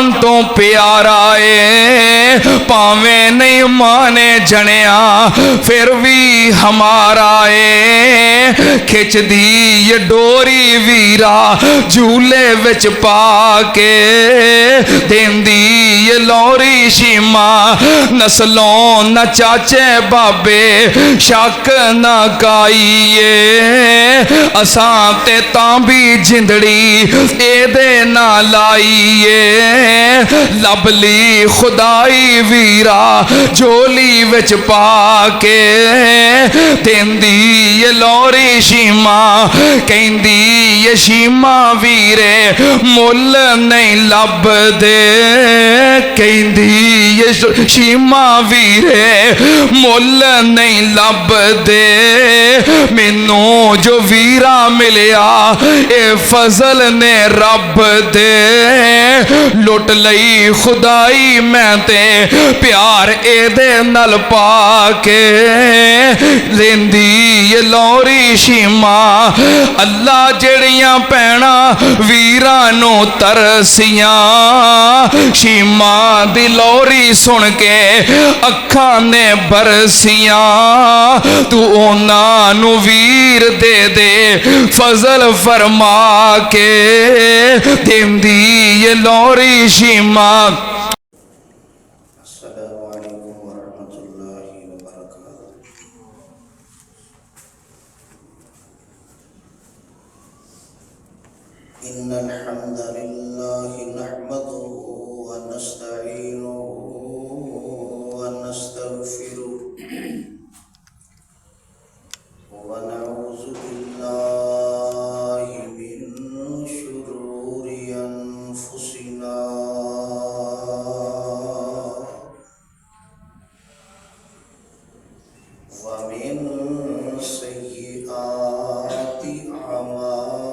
جان تو پیارا ہے، پاویں نہیں مانے جنیا پھر بھی ہمارا ہے، کھچ دی یہ ڈوری ویرا جھولے وچ پا کے، دین دی یہ لوری شیما نسلوں نہ چاچے بابے شک نہ کائیے، اساں تے تاں بھی جندڑی اے دے نہ لائیے، لبلی خدائی ویرا جولی وچ پا کے، دین دی یہ لوری شیما کہندی یہ شیما ویرے مل نہیں لب دے، کہندی یہ شیما ویرے مل نہیں لب دے، مینوں جو ویرا ملیا اے فضل نے رب دے، لٹ لئی خدائی میں تے پیار اے دے نل پا کے، لیندی یہ لوری شیما اللہ جڑیاں پینا ویرانو ترسیاں، شیما دی لوری سن کے اکھاں نے برسیاں، تو اونا نو ویر دے دے فضل فرما کے، دین دی یہ لوری شیما۔ السلام علیکم ورحمۃ اللہ وبرکاتہ۔ ان الحمد للہ نحمده ونستعینه ونستغفره ونعوذ باللہ من شرور انفسنا ومن سیئات اعمالنا،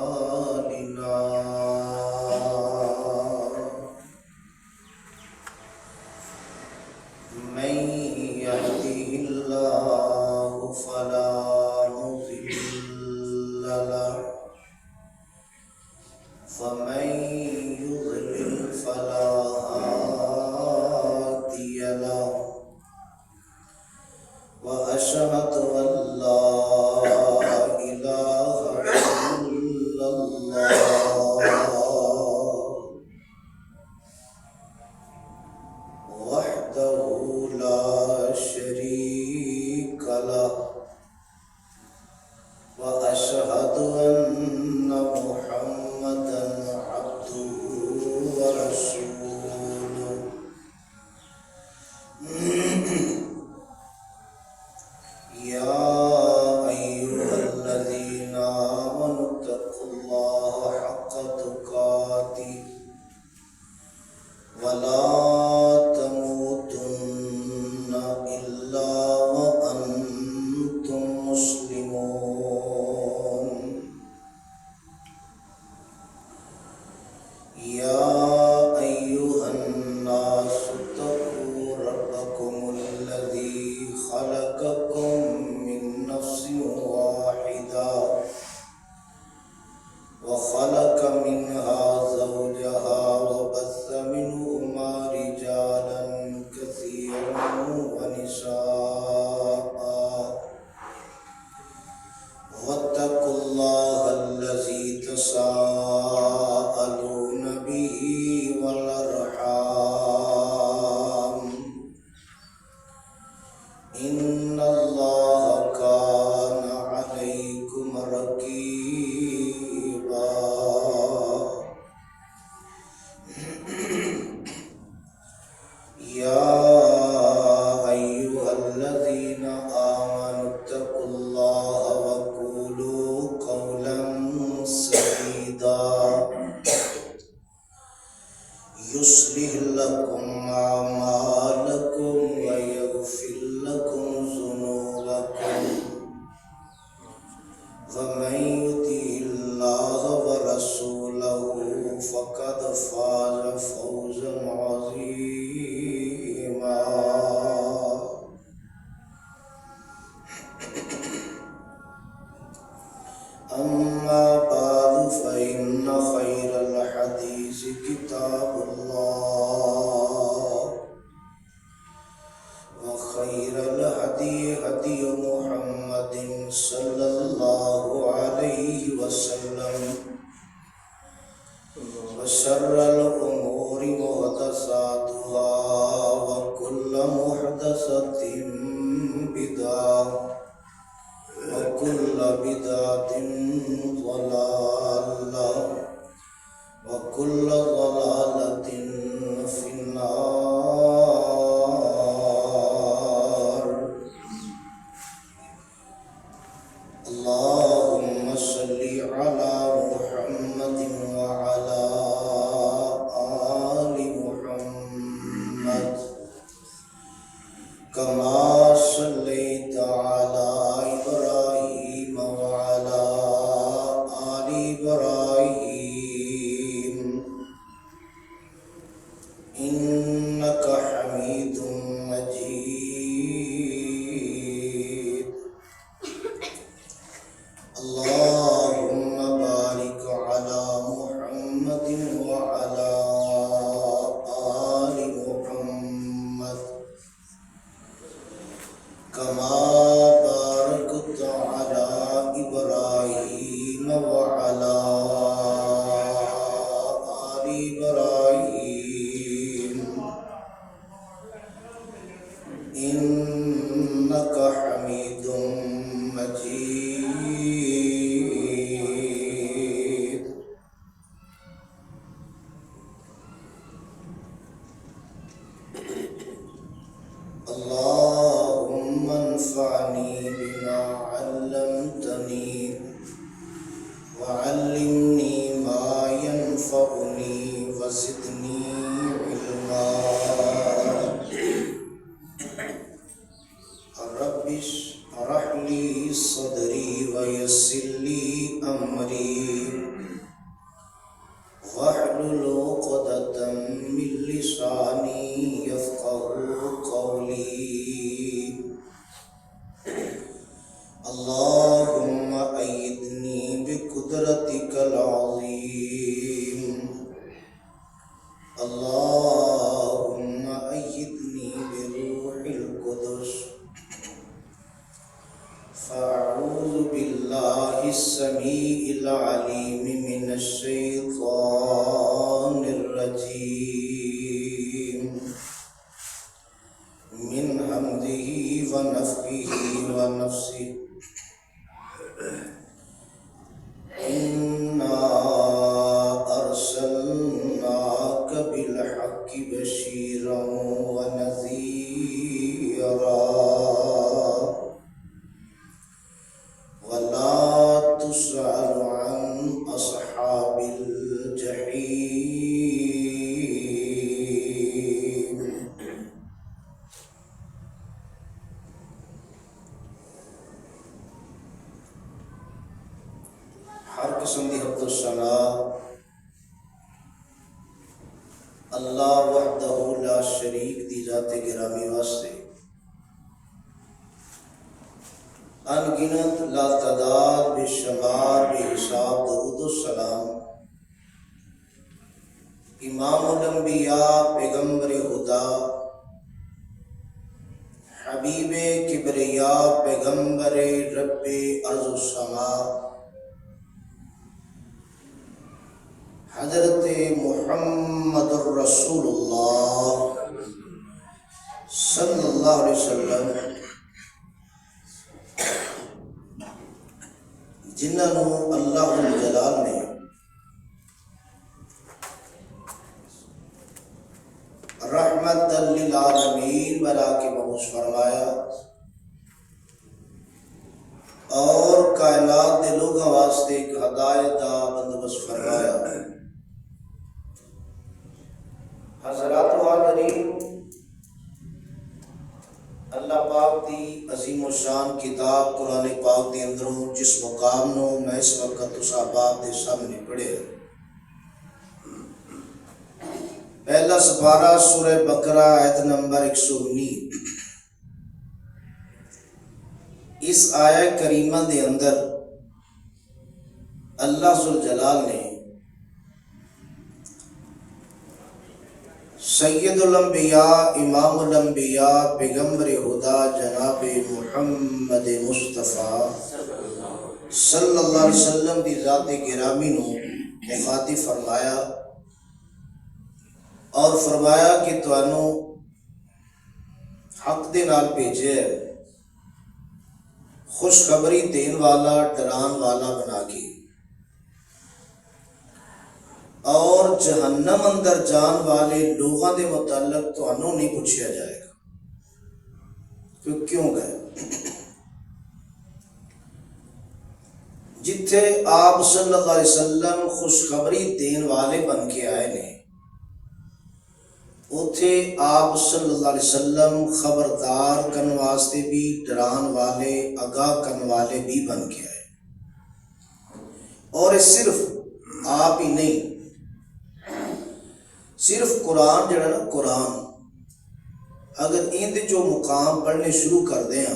من يهده الله فلا مضل له ومن يضلل فلا هادي له، وأشهد أن لا إله إلا الله وحده لا شريك له، وأشهد أن محمدا عبده ورسوله، يا أيها الذين آمنوا اتقوا الله حق تقاته ولا تموتن إلا وأنتم مسلمون، يا أيها الناس اتقوا ربكم الذي خلقكم من نفس واحدة وخلق منها زوجها وبث منهما رجالا كثيرا ونساء، واتقوا الله الذي تساءلون به والأرحام، إن الله كان عليكم رقيبا، يا أيها الذين آمنوا اتقوا الله وقولوا قولا سديدا يصلح لكم أعمالكم ويغفر لكم ذنوبكم، ومن يطع الله ورسوله فقد فاز فوزا عظيما، أما بعد، فإن خير الحديث كتاب الله، وخير الهدي هدي محمد صلى الله عليه وسلم، وشر الأمور محدثاتها فإن كل محدثة بدعة وكل بدعة ضلالة وكل ضلالة في النار. أما بعد، فإن خير الحديث كتاب الله، وخير الهدي هدي محمد صلى الله عليه وسلم، وشر الأمور محدثاتها فإن كل محدثة بدعة وكل بدعة ضلالة وكل ضلالة في النار. كما صليت على إبراهيم وعلى آل إبراهيم إنك حميد مجيد. اللهم بارك على محمد وعلى آل محمد كما باركت على إبراهيم وعلى آل إبراهيم إنك حميد مجيد. اللهم انفعني بما علمتني وعلمني ما ينفعني وزدني علما. رب اشرح لي صدري ويسر لي أمري واحلل عقدة من لساني يفقهوا قولي. اللهم أيدني بقدرتك العظيم. اللهم أيدني بروح القدس. فأعوذ بالله السميع العليم من الشيطان الرجيم من همزه ونفخه ونفسه. إنا أرسلناك بالحق بشيرا ونذيرا ولا تسأل عن أصحاب الجحيم. ہر قسم دی حمد و ثنا اللہ وحدہ لا شریک دی ذات گرامی واسطے ان گنت لا تعداد بے شمار بے حساب درود و سلام امام الانبیاء پیغمبر خدا حبیب کبریا پیغمبر رب ارض و سما حضرت محمد الرسول اللہ صلی اللہ علیہ وسلم جنہوں اللہ جلال نے رحمت للعالمین بنا کے مبعوث فرمایا اور کائنات دے لوگوں واسطے ایک ہدایت دا بندوبست فرمایا. حضرات و حاضرین، اللہ پاک دی عظیم و شان کتاب قرآن پاک دے اندروں جس مقام نو میں اس وقت صحابات دے سامنے پڑھے پہلا سپارہ سورہ بقرہ آیت نمبر 119. اس آیت کریمہ دے اندر اللہ ذوالجلال نے سید الانبیاء امام الانبیاء پیغمبر خدا جناب محمد مصطفیٰ صلی اللہ علیہ وسلم دی ذات گرامی نو مخاطب فرمایا اور فرمایا کہ تانوں حق دے نال بھیجے خوشخبری دین والا ڈران والا بنا کے اور جہنم اندر جان والے لوگوں دے متعلق تانوں نہیں پوچھا جائے گا کیوں گئے جتھے آپ صلی اللہ علیہ وسلم خوشخبری دین والے بن کے آئے نے اوتھے آپ صلی اللہ علیہ وسلم خبردار کرنے واسطے بھی، ڈران والے، آگاہ کرنے والے بھی بن کے آئے. اور یہ صرف آپ ہی نہیں، صرف قرآن جڑا نا قرآن اگر اندے جو مقام پڑھنے شروع کر دیں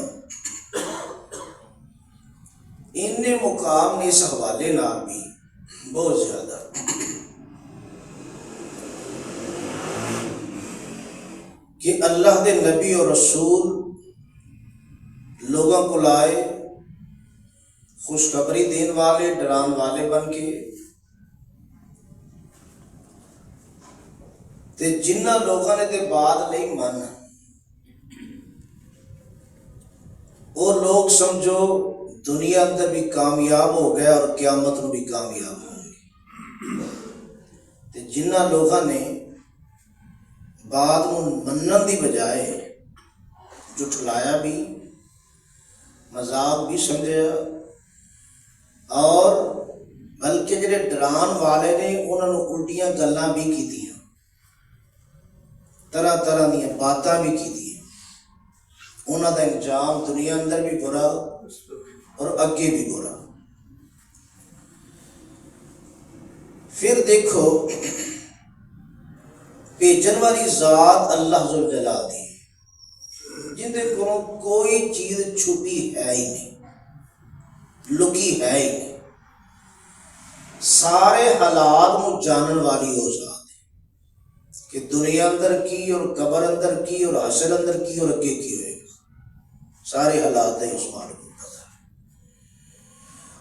ان مقام نے اس حوالے نال بھی بہت زیادہ کہ اللہ دے نبی اور رسول لوگوں کو لائے خوشخبری دین والے، ڈران والے بن کے، تے جنہ لوگوں نے تے بات نہیں من وہ لوگ سمجھو دنیا اندر بھی کامیاب ہو گئے اور قیامت میں بھی کامیاب ہوں گے. تے جنہ لوگوں نے بات منن دی بجائے جھٹلایا بھی، مذاق بھی سمجھا، اور بلکہ جڑے ڈران والے نے انہوں نے الٹیاں گلاں بھی کیتیاں، طرح طرح دیا باتاں بھی کی، انہوں کا انجام دنیا اندر بھی برا اور اگے بھی برا. پھر دیکھو بھیجن والی ذات اللہ ذوالجلال دی جن دے کو کوئی چیز چھپی ہے ہی نہیں، لکی ہے ہی نہیں، سارے حالات میں جانن والی وہ ذات ہے کہ دنیا اندر کی اور قبر اندر کی اور حشر اندر کی اور اگے کی ہوئے گا، سارے حالات ہیں اس مالک کو پتہ ہے.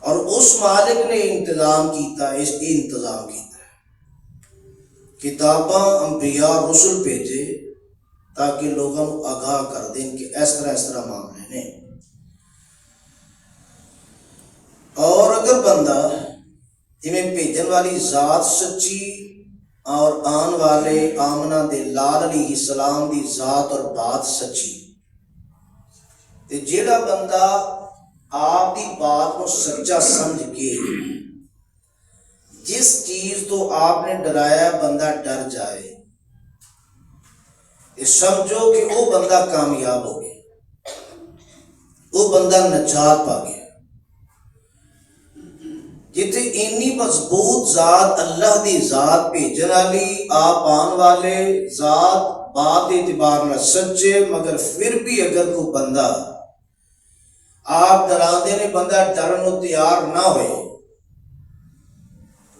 اور اس مالک نے انتظام کیتا ہے، اس کی انتظام کیتا ہے، کتاباں، انبیاء، رسل بھیجے تاکہ لوگوں کو آگاہ کر دیں کہ اس طرح معاملے نے. اور اگر بندہ انہیں بھیجن والی ذات سچی اور آن والے آمنہ دے لال علیہ السلام دی ذات اور بات سچی، تے جیڑا بندہ آپ دی بات کو سچا سمجھ کے جس چیز تو آپ نے ڈرایا بندہ ڈر جائے، سمجھو کہ وہ بندہ کامیاب ہو گیا، وہ بندہ نجات پا گیا. جتنے اینی مضبوط ذات اللہ دی ذات بھیجن والی، آپ آن والے ذات بات اعتبار نہ سچے، مگر پھر بھی اگر کوئی بندہ آپ ڈراندے نے بندہ ڈرن کو تیار نہ ہوئے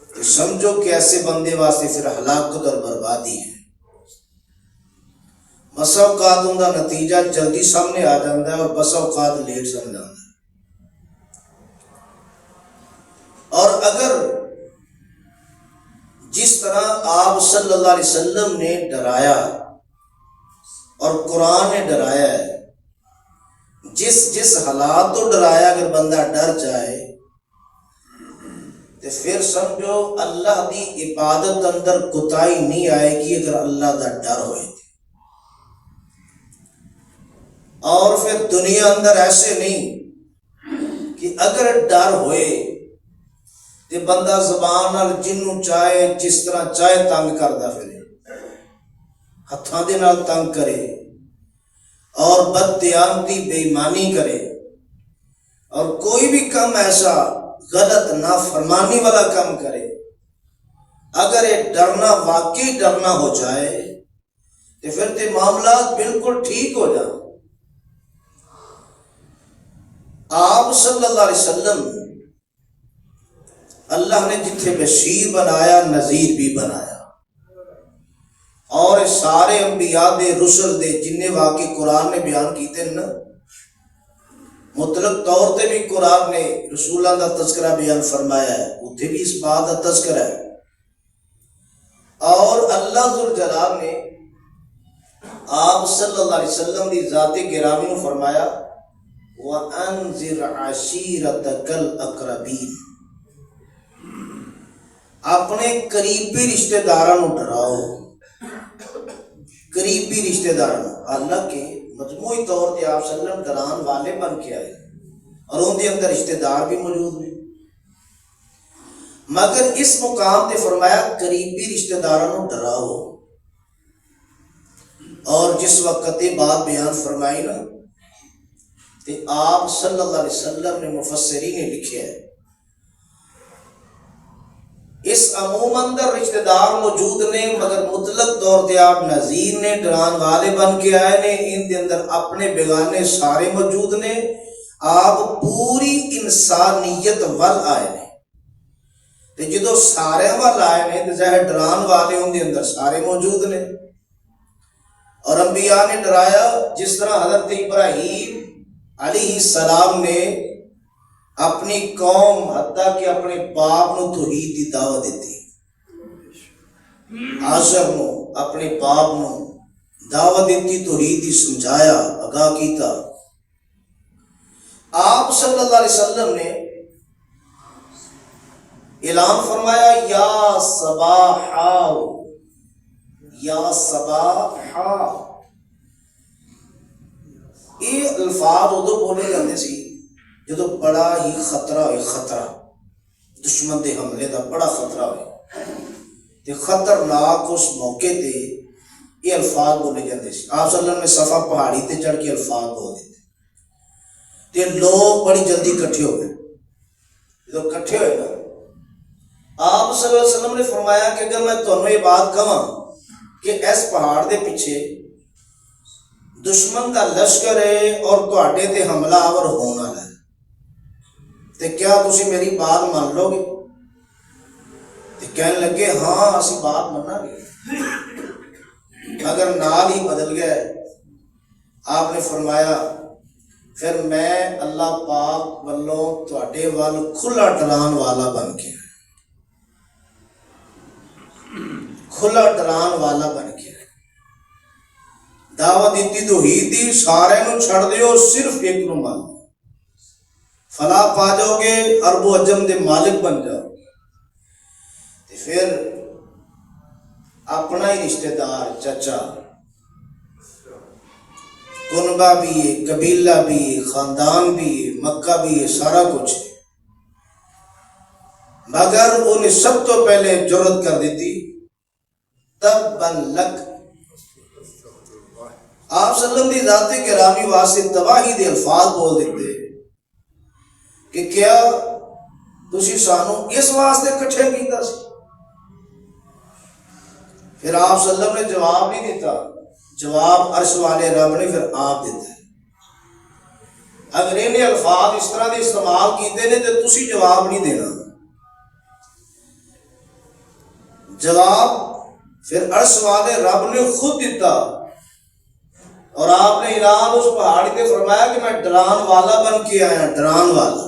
تو سمجھو کہ ایسے بندے واسطے پھر ہلاکت اور بربادی ہے. بسا اوقات ان کا نتیجہ جلدی سامنے آ جاتا ہے اور بسا اوقات لیٹ سمجھ آتا ہے. اور اگر جس طرح آپ صلی اللہ علیہ وسلم نے ڈرایا اور قرآن نے ڈرایا ہے، جس حالات تو ڈرایا اگر بندہ ڈر جائے تو پھر سمجھو اللہ دی عبادت اندر کوتاہی نہیں آئے گی اگر اللہ دا ڈر ہوئے. اور پھر دنیا اندر ایسے نہیں کہ اگر ڈر ہوئے تو بندہ زبان نال جنوں چاہے جس طرح چاہے تنگ کردا پھرے، ہتھاں دے نال تنگ کرے اور بددیانتی بے ایمانی کرے، اور کوئی بھی کام ایسا غلط نافرمانی والا کام کرے. اگر یہ ڈرنا واقعی ڈرنا ہو جائے تو پھر تے معاملات بالکل ٹھیک ہو جائیں. آپ صلی اللہ علیہ وسلم اللہ نے جتھے بشیر بنایا نذیر بھی بنایا، اور سارے انبیاء دے رسل دے جننے واقعی قرآن نے بیان کیتے ہیں نا، مطلق طور تے بھی قرآن نے رسولوں کا تذکرہ بیان فرمایا ہے، اتنے بھی اس بات کا تذکرہ ہے. اور اللہ ذوالجلال نے آپ صلی اللہ علیہ وسلم دی ذات گرامی نے فرمایا وَأَنذِرْ عَشِيرَتَكَ الْأَقْرَبِينَ، اپنے قریبی رشتہ داراں ڈراؤ. قریبی رشتہ داراں، حالانکہ مجموعی طور پہ آپ صلی اللہ علیہ وسلم ڈران والے بن کے آئے اور ان کے اندر رشتہ دار بھی موجود ہیں، مگر اس مقام پہ فرمایا قریبی رشتہ داراں ڈراؤ. اور جس وقت یہ بات بیان فرمائی نا تو آپ صلی اللہ علیہ وسلم نے مفسرین نے لکھے ہے اس عموم اندر رشتہ دار موجود نے مگر مطلق طور تے آپ نذیر نے ڈران والے بن کے آئے نے ان دے اندر اپنے بیگانے سارے موجود نے آپ پوری انسانیت ول آئے نے تے جدو سارے ول آئے نے تے ظاہر ڈران والے ان دے اندر سارے موجود نے اور انبیاء نے ڈرایا جس طرح حضرت ابراہیم علیہ السلام نے اپنی قوم حتیٰ کہ اپنے باپ نو توحید دی دعوت دیتی آزر نو اپنے باپ نو دعوت دیتی توحید دی سمجھایا آگاہ کیتا آپ صلی اللہ علیہ وسلم نے اعلان فرمایا یا صباحا یا صباحا یہ الفاظ ادو بولے جاتے سی جدو بڑا ہی خطرہ ہوئے خطرہ دشمن دے حملے دا بڑا خطرہ ہوئے تے خطرناک اس موقع تے یہ الفاظ بولے جاتے سی آپ صلی اللہ علیہ وسلم نے صفا پہاڑی تے چڑھ کے الفاظ بول دیتے تے لوگ بڑی جلدی کٹھے ہو گئے جدو کٹھے ہوئے نا آپ صلی اللہ علیہ وسلم نے فرمایا کہ اگر میں تمہیں یہ بات کہاں کہ اس پہاڑ دے پیچھے دشمن کا لشکر ہے اور تواڈے تے حملہ آور ہونا ہے تے کیا تسی میری بات مان لو گے تے کہنے لگے ہاں اسی بات ماننا گے مگر نال ہی بدل گئے آپ نے فرمایا پھر میں اللہ پاک والوں تواڈے وال کھلا ڈران والا بن کے کھلا ڈران والا بن کے دعوت دیتی توحید دی سارے نو چھڑ دیو صرف ایک نو مانو فلاح پا جاؤ گے عرب و عجم دے مالک بن جاؤ تے پھر اپنا ہی رشتہ دار چچا کنبہ بھی ہے قبیلہ بھی ہے خاندان بھی ہے مکہ بھی ہے سارا کچھ ہے مگر انہیں سب تو پہلے جرت کر دیتی تباً لک آپ صلی اللہ علیہ وسلم دی ذات گرامی واسطے تباہی دے الفاظ بول دیتے کہ کیا تسی سانو اس واسطے کٹھے کیتا سی پھر آپ صلی اللہ علیہ وسلم نے جواب نہیں دیتا جواب عرش والے رب نے پھر آپ دیتا ہے اگر انہیں الفاظ اس طرح دے استعمال کیتے نے تو تسی جواب نہیں دینا جواب پھر عرش والے رب نے خود دیتا اور آپ نے اعلان اس پہاڑی پہ فرمایا کہ میں ڈران والا بن کے آیا ڈران والا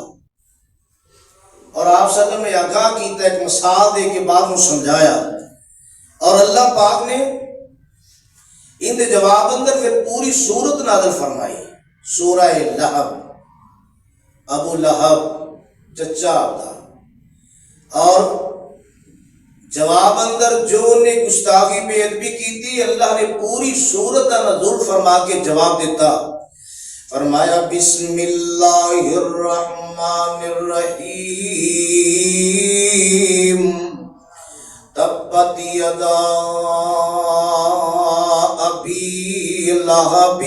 اور آپ صلی اللہ علیہ وسلم نے آگاہ کیتا ایک مثال دے کے بعد میں سمجھایا اور اللہ پاک نے ان دے جواب اندر پھر پوری سورت نازل فرمائی سورہ لہب ابو لہب چچا دا اور جواب اندر جو انہیں گستاخی بے ادبی کی تھی اللہ نے پوری سورت نزول فرما کے جواب دیتا فرمایا بسم اللہ الرحمن الرحیم تبت یدا ابی لہب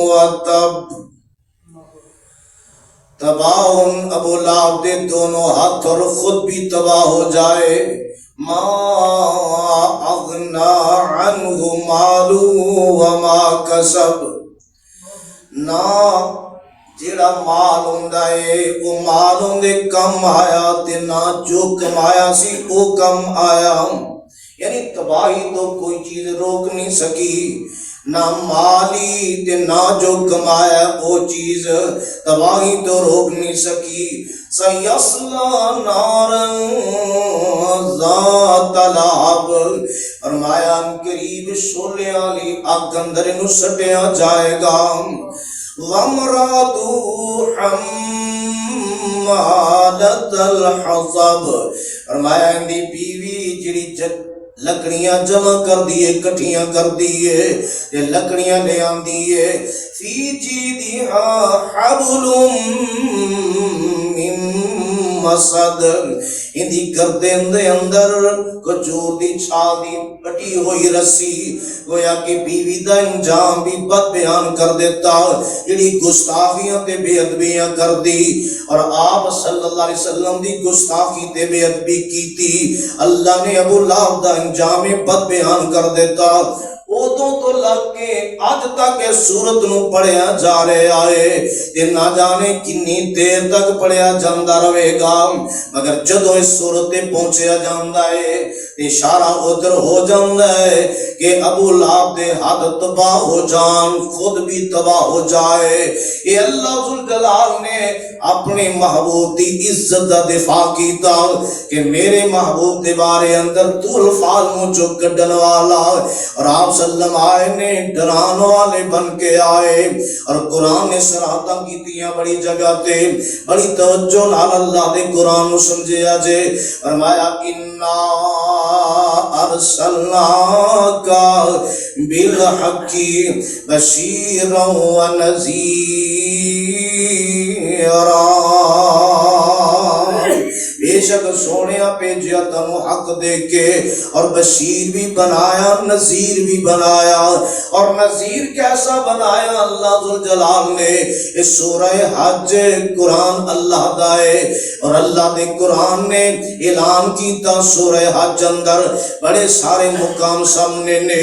وتب تباہ ابو لہب دے دونوں ہاتھ اور خود بھی تباہ ہو جائے ما اغنا عنہ مالو وما کسب نہ جیڑا مال ہوندا ہے وہ مال ہوندے کم آیا تے نہ جو کمایا سی وہ کم آیا یعنی تباہی تو کوئی چیز روک نہیں سکی نہ مالی تے نہ جو کمایا وہ چیز تباہی تو روک نہیں سکی سیصلا نارا ذات لہب فرمایا قریب شعلے والی آگ اندر انہوں سٹیا جائے گا وامرأتہ حمالۃ الحطب فرمایا اندی بیوی جڑی لکڑیاں جمع کر دیے کٹھیاں کر دیے یہ لکڑیاں لے آن دیے فی جیدہا حبل من مسد اندی گردن دے اندر کھجور دی چھال دی پٹی ہوئی رسی گویا کہ بیوی دا انجام بھی بد بیان کر دیتا جڑی گستاخیاں تے بے ادبیاں کر دی اور آپ صلی اللہ علیہ وسلم دی گستاخی تے بے ادبی کیتی اللہ نے ابو لہب دا انجام بد بیان کر دیتا ادوں تو لگ کے اج تک اس سورت نو پڑھیا جا رہے آئے تے نہ جانے کتنی دیر تک پڑھیا جاندا رہے گا مگر جدوں اس سورت تے پہنچیا جاندا ہے اشارہ ادھر ہو جاندا ہے کہ ابو لہب دے ہاتھ تباہ ہو جان خود بھی تباہ ہو جائے یہ اللہ ذوالجلال نے اپنے محبوب دی عزت دا دفاع کیتا کہ میرے محبوب دے بارے اندر تو الفاظ مجھو کڈن والا اور آپ وسلم آئے نے ڈران والے بن کے آئے اور قرآن نے صراحتاں کیتیاں بڑی جگہ تے بڑی توجہ نال اللہ دے قرآن نو سمجھیا جے فرمایا انا ارسلناک بالحق بشیرا ونذیرا بے شک سونیا بھیجیا تنو حق دے کے اور بشیر بھی بنایا نذیر بھی بنایا اور نذیر کیسا بنایا اللہ ذوالجلال نے اس سورہ حج قرآن اللہ دائے اور اللہ دے قرآن نے اعلان کیتا سورہ حج اندر بڑے سارے مقام سامنے نے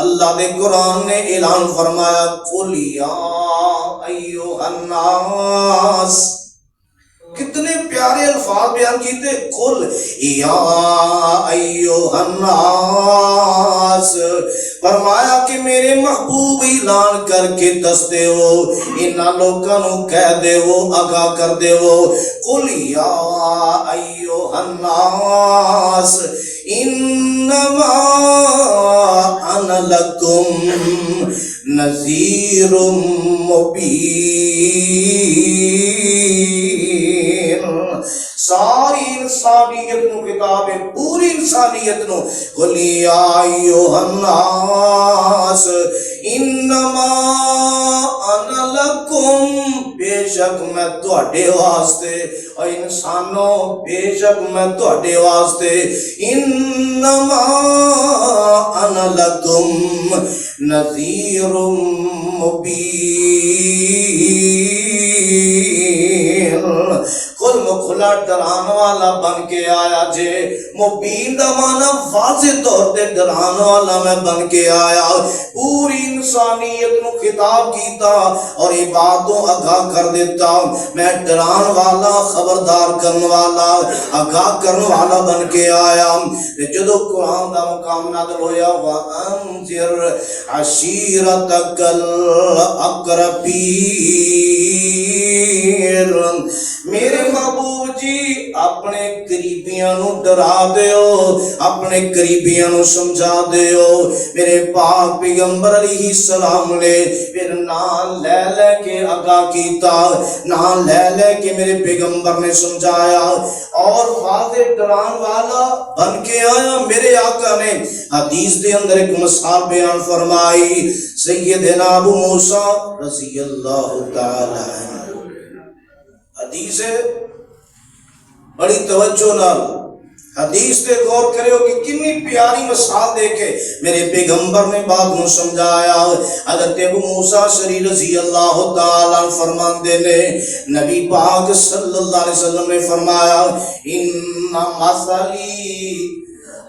اللہ دے قرآن نے اعلان فرمایا قل یا ایھا الناس کتنے پیارے الفاظ بیان کیتے قل یا ایھا الناس فرمایا کہ میرے محبوب اعلان کر کے دس دے ہو انہاں لوکاں نو کہہ دے ہو آگاہ کر دے ہو قل یا ایھا الناس انما انا لکم نذیر مبین ساری انسانیت نو خطاب ہے پوری انسانیت نو قل یا ایھا الناس انما انا لکم بے شک میں تواڈے واسطے اور انسانوں بے شک میں تواڈے واسطے انما انا لکم نذیر مبین کل مکھلا ڈران والا بن کے آیا جے مبین دا مانا واضح طور تے ڈران والا میں بن کے آیا پوری انسانیت نو خطاب کیتا اور یہ باتوں آگاہ کر دیتا میں ڈران والا خبردار کرن والا آگاہ کرن والا بن کے آیا جدو قرآن دا مقام نازل ہویا وانذر عشیرتک الاقربین میرے محبوب جی اپنے قریبیاں نو ڈرا دیو اپنے قریبیاں نو سمجھا دیو میرے پاک پیغمبر علیہ السلام نے پھر نام لے لے کے آگاہ کیتا نام لے لے کے میرے پیغمبر نے سمجھایا اور واضح ڈران والا بن کے آیا میرے آقا نے حدیث دے اندر ایک مثال بیان فرمائی سیدنا ابو موسیٰ رضی اللہ تعالی عنہ حدیث ہے بڑی توجہ نال حدیث تے غور کرے ہو کہ کتنی پیاری مثال دے کے میرے پیغمبر نے بات نو سمجھایا حضرت ابو موسیٰ شری رضی اللہ تعالیٰ فرماندے نے نبی پاک صلی اللہ علیہ وسلم نے فرمایا ان مثلی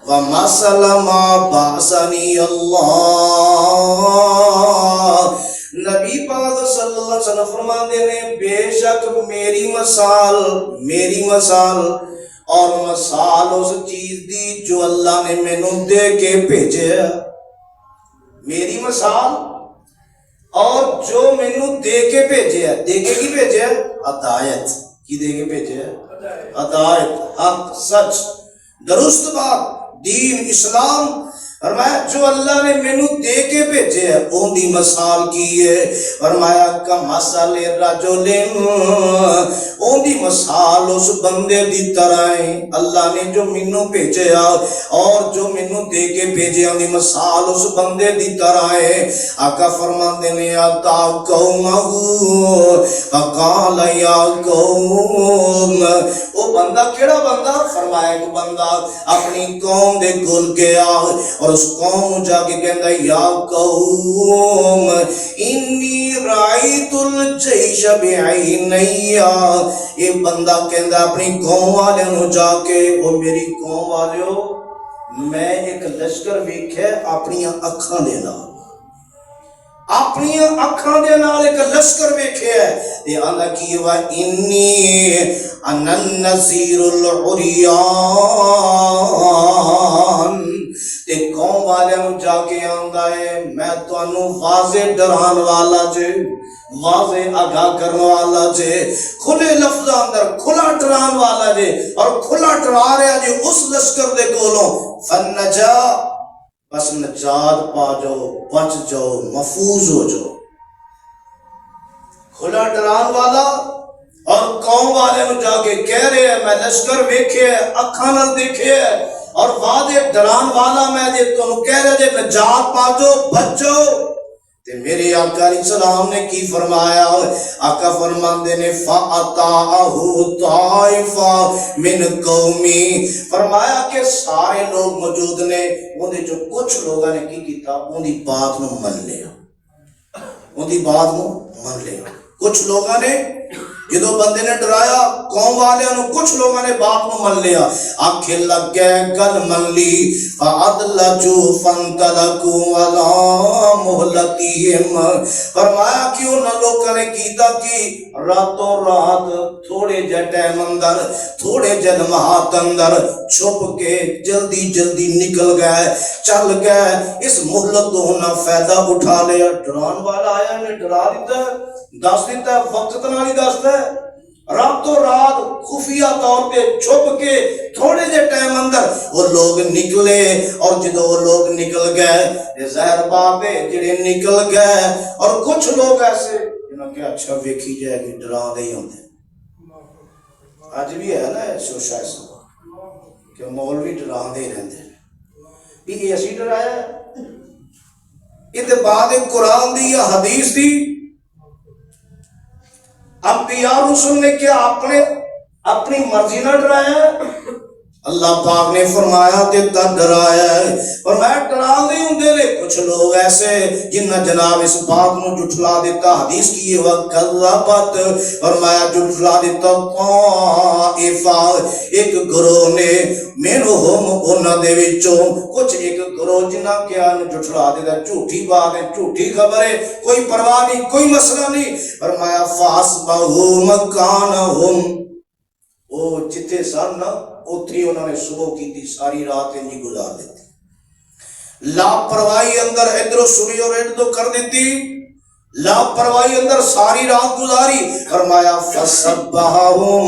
ومثل ما بعثنی اللہ نبی پاک صلی اللہ علیہ وسلم فرماندے نے بے شک میری مثال اور مثال اس چیز دی جو اللہ نے مینوں دے کے بھیجے میری مثال اور جو مینوں دے کے بھیجے دے کے کی بھیجے ہدایت کی دے کے بھیجے ہدایت حق سچ درست بات دین اسلام فرمایا جو اللہ نے مینوں دے کے بھیجے ہے اون دی مثال کی ہے. فرمایا کمثل رجل اون دی مثال اس بندے دی طرح ہے. اللہ نے جو مینوں بھیجیا اور جو مینوں دے کے بھیجیا دی مثال اس بندے دی طرح ہے. آقا فرماندے نے آتا قومہ فقال یا قوم. وہ بندہ کیڑا بندہ؟ فرمایا کہ بندہ اپنی قوم دے گل گیا اور اس قوم جا کے کہندا یا قوم انی رائت الجیش بعینیا. یہ بندہ کہندا اپنی قوم والوں نو جا کے او میری قوم والو میں ایک لشکر ویکھیا اپنی اکھاں دے نال اپنی اکھاں دے نال ایک لشکر ویکھیا ہے. تے آندا کی وا انی ان النذیر العریان. تے قوم والوں جا کے آندا ہے میں تانوں واضح ڈران والا جے واضح آگاہ کرنے والا جے کھلے لفظ اندر کھلا ڈران والا جے اور کھلا ڈرا رہا جے اس لشکر دے کولوں. فنجا بس نجات پا جاؤ بچ جاؤ محفوظ ہو جاؤ. کھلا ڈران والا اور قوم والے نو جا کے کہہ رہے ہیں میں لشکر ویکھے اکھاں نال دیکھے اور واضح ڈران والا میں جے تانوں کہہ رہے جے نجات پا جاؤ بچ جاؤ. تے میرے آقا علیہ السلام نے کی فرمایا؟ آقا فرماندے نے فَأَطَاعَهُ طَائِفَةٌ مِّن قَوْمِهِ. فرمایا کہ سارے لوگ موجود نے ان دے جو کچھ لوگوں نے کی کیتا ان دی بات نو من لیا ان دی بات نو من لیا. کچھ لوگوں نے جدو بندے نے ڈرایا قوم والوں نے کچھ لوگوں نے بات نو من لیا آنکھیں لگ گئے گل من لی. فَأَدْلَجُوا فَانْتَلَقُوا عَلَىٰ مُهْلَتِهِمْ. فرمایا کہ انہوں لوگوں نے کیتا کہ راتوں رات تھوڑے جے ٹائم اندر تھوڑے جے لمحات اندر چھپ کے جلدی جلدی نکل گئے چل گئے. اس مہلت تو انہوں فائدہ اٹھا لیا. ڈران والا آیا نے ڈرا دیتا ہے دس دیتا ہے وقت نال ہی دستا ہے. راتوں رات خفیہ طور پہ چھپ کے تھوڑے جے ٹائم اندر وہ لوگ نکلے اور جدو وہ لوگ نکل گئے ظاہر بات ہے جڑے نکل گئے اور کچھ لوگ ایسے جنہوں کہ اچھا ویکھی جائے کہ ڈرا دے ہی ہوتے آج بھی ہے نا شوشہ ایسا کہ مولوی ڈرا دے رہتے ہیں بھی ایسی ڈرایا ہے. اتباع قرآن دی یا حدیث دی انبیاء رسول نے کیا اپنی مرضی نہ ڈرایا ہے؟ اللہ پاک نے فرمایا تے تا ڈرایا ہے. فرمایا ڈرا نہیں ہوندے نے کچھ لوگ ایسے جنہ جناب اس بات نو جھٹلا دیتا. حدیث کی یہ وکذبت فرمایا جھٹلا دیتا طائفہ ایک گروہ نے منہم انہاں دے وچوں کچھ ایک گروہ جنہ کیا جھٹلا دیتا جھوٹی بات ہے جھوٹی خبر ہے کوئی پرواہ نہیں کوئی مسئلہ نہیں. فرمایا فاسبہوا مکانہم وہ جتھے سن نا اتری انہوں نے صبح کی تھی ساری رات انہی گزار دیتی. لاپرواہی اندر ادھر سنی اور ادھر کر دیتی لاپرواہی اندر ساری رات گزاری. فرمایا فسبہم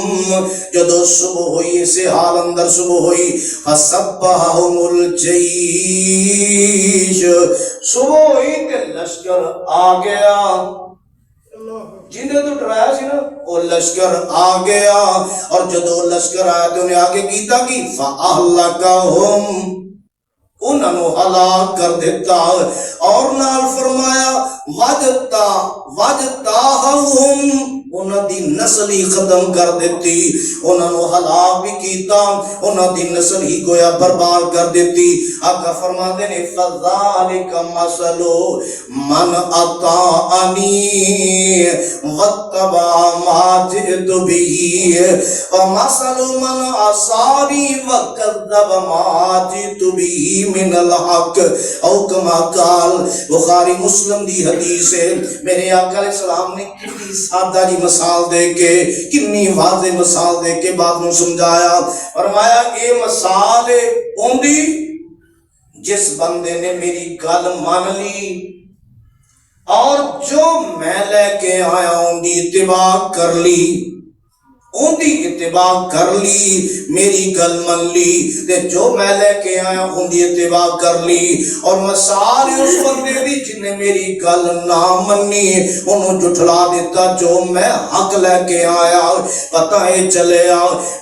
جدو صبح ہوئی اسے حال اندر صبح ہوئی فسبہم الجیش صبح ہوئی کہ لشکر آ گیا. جنہیں تو ڈرایا سی نا وہ لشکر آ گیا اور جدو لشکر آیا تو انہیں آگے کیتا کی فَأَحْلَقَهُمْ انہوں نے ہلاک کر دیتا اور نال فرمایا وَجْتَاهُمْ انہوں دی نسل ہی ختم کر دیتی. انہوں نے ہلاک بھی کیتا انہوں دی نسل ہی گویا برباد کر دیتی. آقا فرماتے نے فَذَلِكَ مَثَلُ مَنْ أَطَاعَنِي وَاتَّبَعَ مَا جِئْتُ بِهِ وَمَثَلُ مَنْ عَصَانِي وَكَذَّبَ مَا جِئْتُ بِهِ مِنَ الْحَقِّ او کما قال. بخاری مسلم دی حدیث ہے. میرے آقا علیہ السلام نے کتنی سادہ جی مثال دے کے کتنی واضح مثال دے کے بات نو سمجھایا. فرمایا اے مثال اوندی جس بندے نے میری گل مان لی اور جو میں لے کے آیا اوندی اتباع کر لی ان دی اتباع کر لی، میری گل من لی، تے جو میں لے کے آیا ان دی اتباع کر لی، اور میں سارے اس بندے دی جن نے میری گل نہ منی انہوں جھٹلا دیتا جو میں حق لے کے آیا۔ پتہ ہے چلے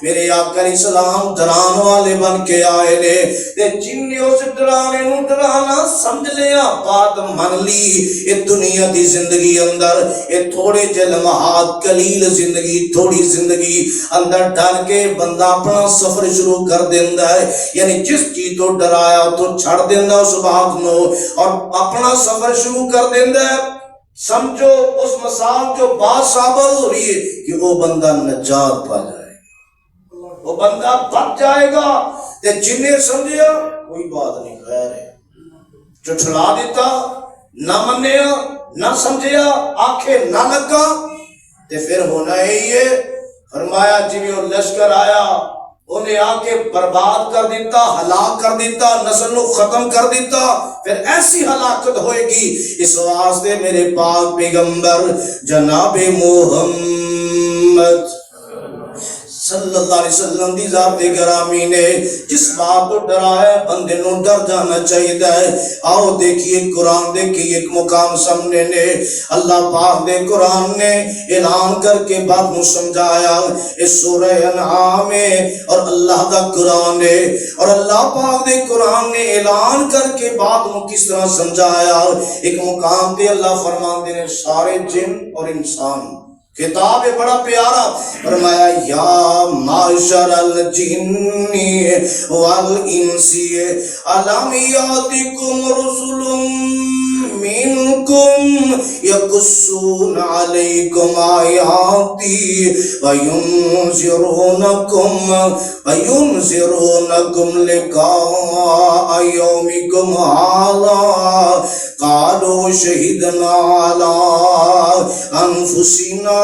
میرے آقا علیہ السلام ڈران والے بن کے آئے نے، تے جن نے اس ڈرانے نو ڈرانا سمجھ لیا بات من لی، یہ دنیا دی زندگی اندر یہ تھوڑے جے لمحات قلیل زندگی تھوڑی زندگی اندر ڈر کے بندہ اپنا سفر شروع کر دیندہ ہے، یعنی جس چیز تو ڈرایا تو چھڑ دیندہ اس بات نو اور اپنا سفر شروع کر دیندہ ہے۔ سمجھو اس مثال جو بات ثابت ہو رہی ہے کہ وہ بندہ نجات پا جائے گا، وہ بندہ بچ جائے گا، تے جنہیں سمجھیا کوئی بات نہیں، خیر ہے، جھٹلا دیتا، نہ منیا، نہ سمجھیا، آنکھیں نہ لگا، تے پھر ہونا ہے فرمایا جی وہ لشکر آیا انہیں آ کے برباد کر دیتا، ہلاک کر دیتا، نسل کو ختم کر دیتا، پھر ایسی ہلاکت ہوئے گی۔ اس واسطے میرے پاک پیغمبر جناب محمد صلی اللہ علیہ وسلم دی ذات گرامی نے جس بات تو ڈرا ہے بندے نو ڈر جانا چاہیے ہے۔ آؤ دیکھیے قرآن دیکھیے ایک مقام سامنے نے اللہ پاک دے قرآن نے اعلان کر کے بات نو سمجھایا، اس سورہ انعام میں، اور اللہ دا قرآن ہے اور اللہ پاک دے قرآن نے اعلان کر کے بات نو کس طرح سمجھایا۔ ایک مقام تے اللہ فرماندے نے سارے جن اور انسان، خطاب ہے بڑا پیارا، فرمایا یا معاشر الجن والانس الم یاتکم رسل منکم یقصون علیکم آیاتی وینذرونکم لقاء یومکم ھذا قالوا شہدنا علی انفسنا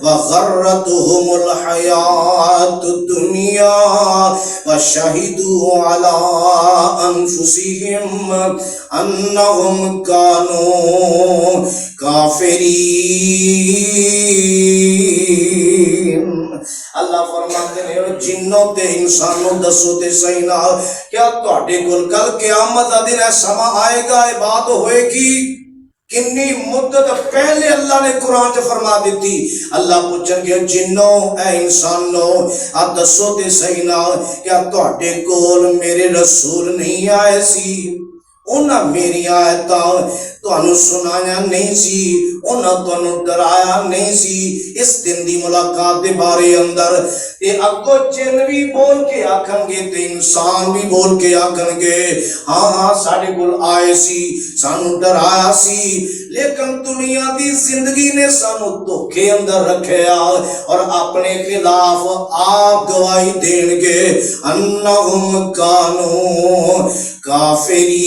وغرتهم الحیات الدنیا وشہدوا علی انفسهم انہم کانوا کافرین۔ اللہ فرماتے ہیں جنوں تے انسانوں دسو تے صحیح نہ کیا تہاڈے کول کل قیامت دا دن ایسا آئے گا، یہ بات ہوئے گی؟ کنی مدت پہلے اللہ نے قرآن چ فرما دیتی۔ اللہ پوچھن گے جنوں اے انسانوں آپ دسو تے صحیح نہ کیا تہاڈے کول میرے رسول نہیں آئے سی؟ انہاں میری آیتاں تانوں سنایا نہیں سی، انہاں تانوں ڈرایا نہیں سی اس دن دی ملاقات دے بارے اندر۔ تے اگوں جن بھی بول کے آکھن گے تے انسان بھی بول کے آکھن گے ہاں ہاں ساڈے کول آئے سی، سانوں ڈرایا سی، لیکن دنیا دی زندگی نے سانوں دھوکے اندر رکھیا اور اپنے خلاف آپ گواہی دین گے انہم کانوا کافرین،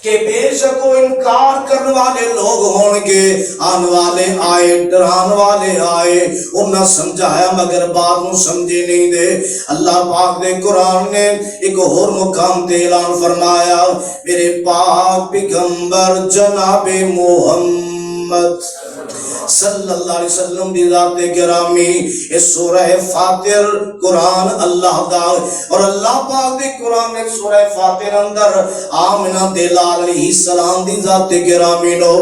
کہ بے شک وہ انکار کرنے والے لوگ ہون گے۔ آنے والے آئے، ڈران والے آئے، انہاں سمجھایا مگر بات نو سمجھے نہیں دے۔ اللہ پاک دے قرآن نے ایک اور مقام تے اعلان فرمایا، میرے پاک پیغمبر جناب محمد صلی اللہ علیہ وسلم دی ذات گرامی اس سورہ فاتر قرآن اللہ دا اور اللہ پاک دی قرآن نے سورہ فاتر اندر آمنہ دلال علیہ السلام دی ذات گرامی نو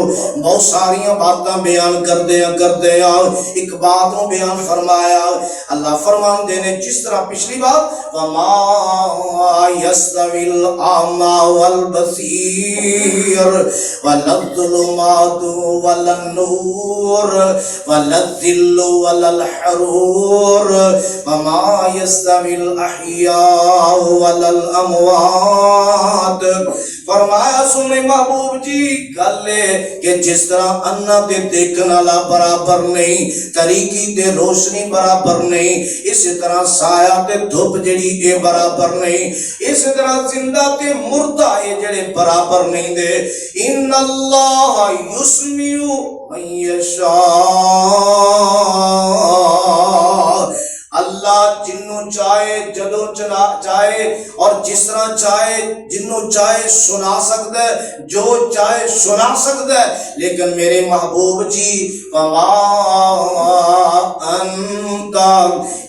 بہت ساریاں باتاں بیان کر دیا ایک بات نو بیان فرمایا۔ اللہ فرمان دینے جس طرح پچھلی بات وَمَا يَسْتَوِي الْأَعْمَى وَالْبَصِيرُ وَلَا الظُّلُمَاتُ وَلَا النُّورُ وَلَا الظِّلُّ وَلَا الْحَرُورُ وَمَا يَسْتَوِي الْأَحْيَاءُ وَلَا الْأَمْوَاتُ۔ فرمایا سنے محبوب جی گلے کہ جس طرح انا تے دیکھنا لا برابر نہیں، تاریکی تے روشنی برابر نہیں، اسی طرح سایہ تے دھوپ جڑی اے برابر نہیں، اسی طرح زندہ تے مردہ اے جڑے برابر نہیں دے۔ ان اللہ یسمیع من یشاء، اللہ جنوں چاہے جدوں چاہے اور جس طرح چاہے جنوں چاہے سنا سکتا ہے، جو چاہے سنا سکتا ہے، لیکن میرے محبوب جی وما انت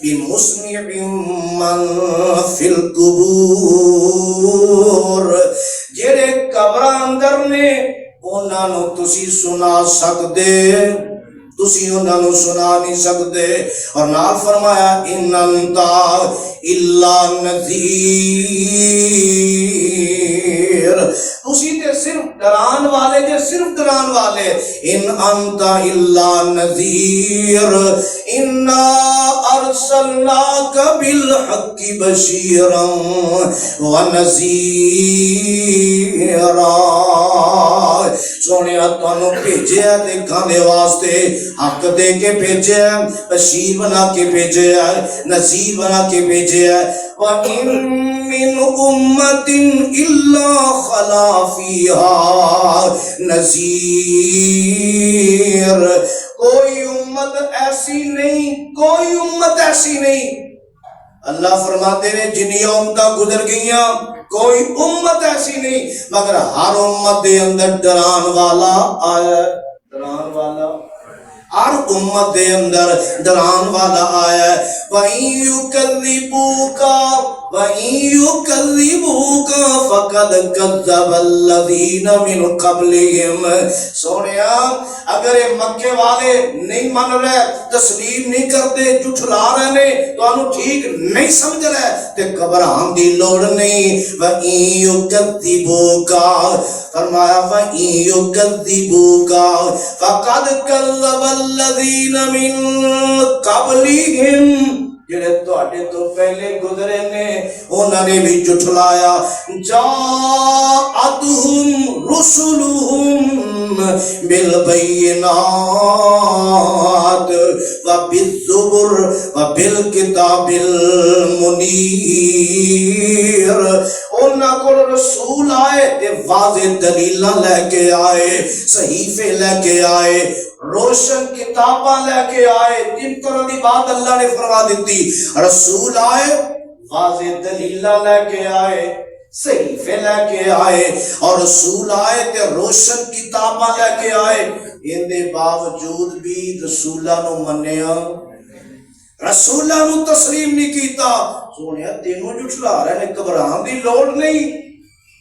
بمسمع من فی القبور، جڑے قبراں اندر نے انہاں نو تسی سنا سکدے، تسی انہاں نو سنا نہیں سکتے۔ اور نال فرمایا ان انت الا نذیر، تسی تے صرف ڈران والے جے، صرف ڈران والے۔ ان انت الا نذیر انا ارسلناک بالحق بشیرا ونذیرا، سونے تانوں بھیجیا دکھانے واسطے، حق دے کے بھیجیا، بشیر بنا کے بھیجیا، نذیر بنا کے بھیجیا۔ وَإِن مِّنْ أُمَّةٍ إِلَّا خَلَا فِيهَا نَذِيرٌ، کوئی امت ایسی نہیں، کوئی امت ایسی نہیں۔ اللہ فرماتے ہیں جنہی امتاں گزر گئیاں، کوئی امت ایسی نہیں مگر ہر امت دے اندر ڈران والا آیا ہے، ڈران والا ہر امت دے اندر ڈران والا آیا ہے۔ وَإِن يُكَذِّبُوكَ فَقَدْ كَذَّبَ الَّذِينَ مِن قَبْلِهِمْ، سونیا اگر مکے والے نہیں من رہے، تسلیم نہیں کرتے، جھٹلا رہے نے، تو انہوں ٹھیک نہیں سمجھ رہے تے گھبران دی لوڑ نہیں۔ وَإِن يُكَذِّبُوكَ، فرمایا وَإِن يُكَذِّبُوكَ فَقَدْ كَذَّبَ الَّذِينَ مِن قَبْلِهِمْ، جڑے تواڈے تو پہلے گزرے نے انہوں نے بھی جھٹلایا۔ جاءتهم رسلهم بالبينات وبالزبر وبالكتاب المنیر، انہاں کو رسول آئے تے واضح دلیلاں لے کے آئے، صحیفے لے کے آئے، روشن کتاباں لے کے آئے، جن طرح دی بات اللہ نے فرما دیتی۔ رسول آئے، واضح دلیلاں لے کے آئے، صحیفے لے کے آئے، اور رسول آئے تے روشن کتاباں لے کے آئے، ان دے باوجود بھی رسولہ نو منیا، رسولہ نو تسلیم نہیں کیتا۔ سونیا تینوں جھٹلا رہے نے، گھبران دی لوڑ نہیں،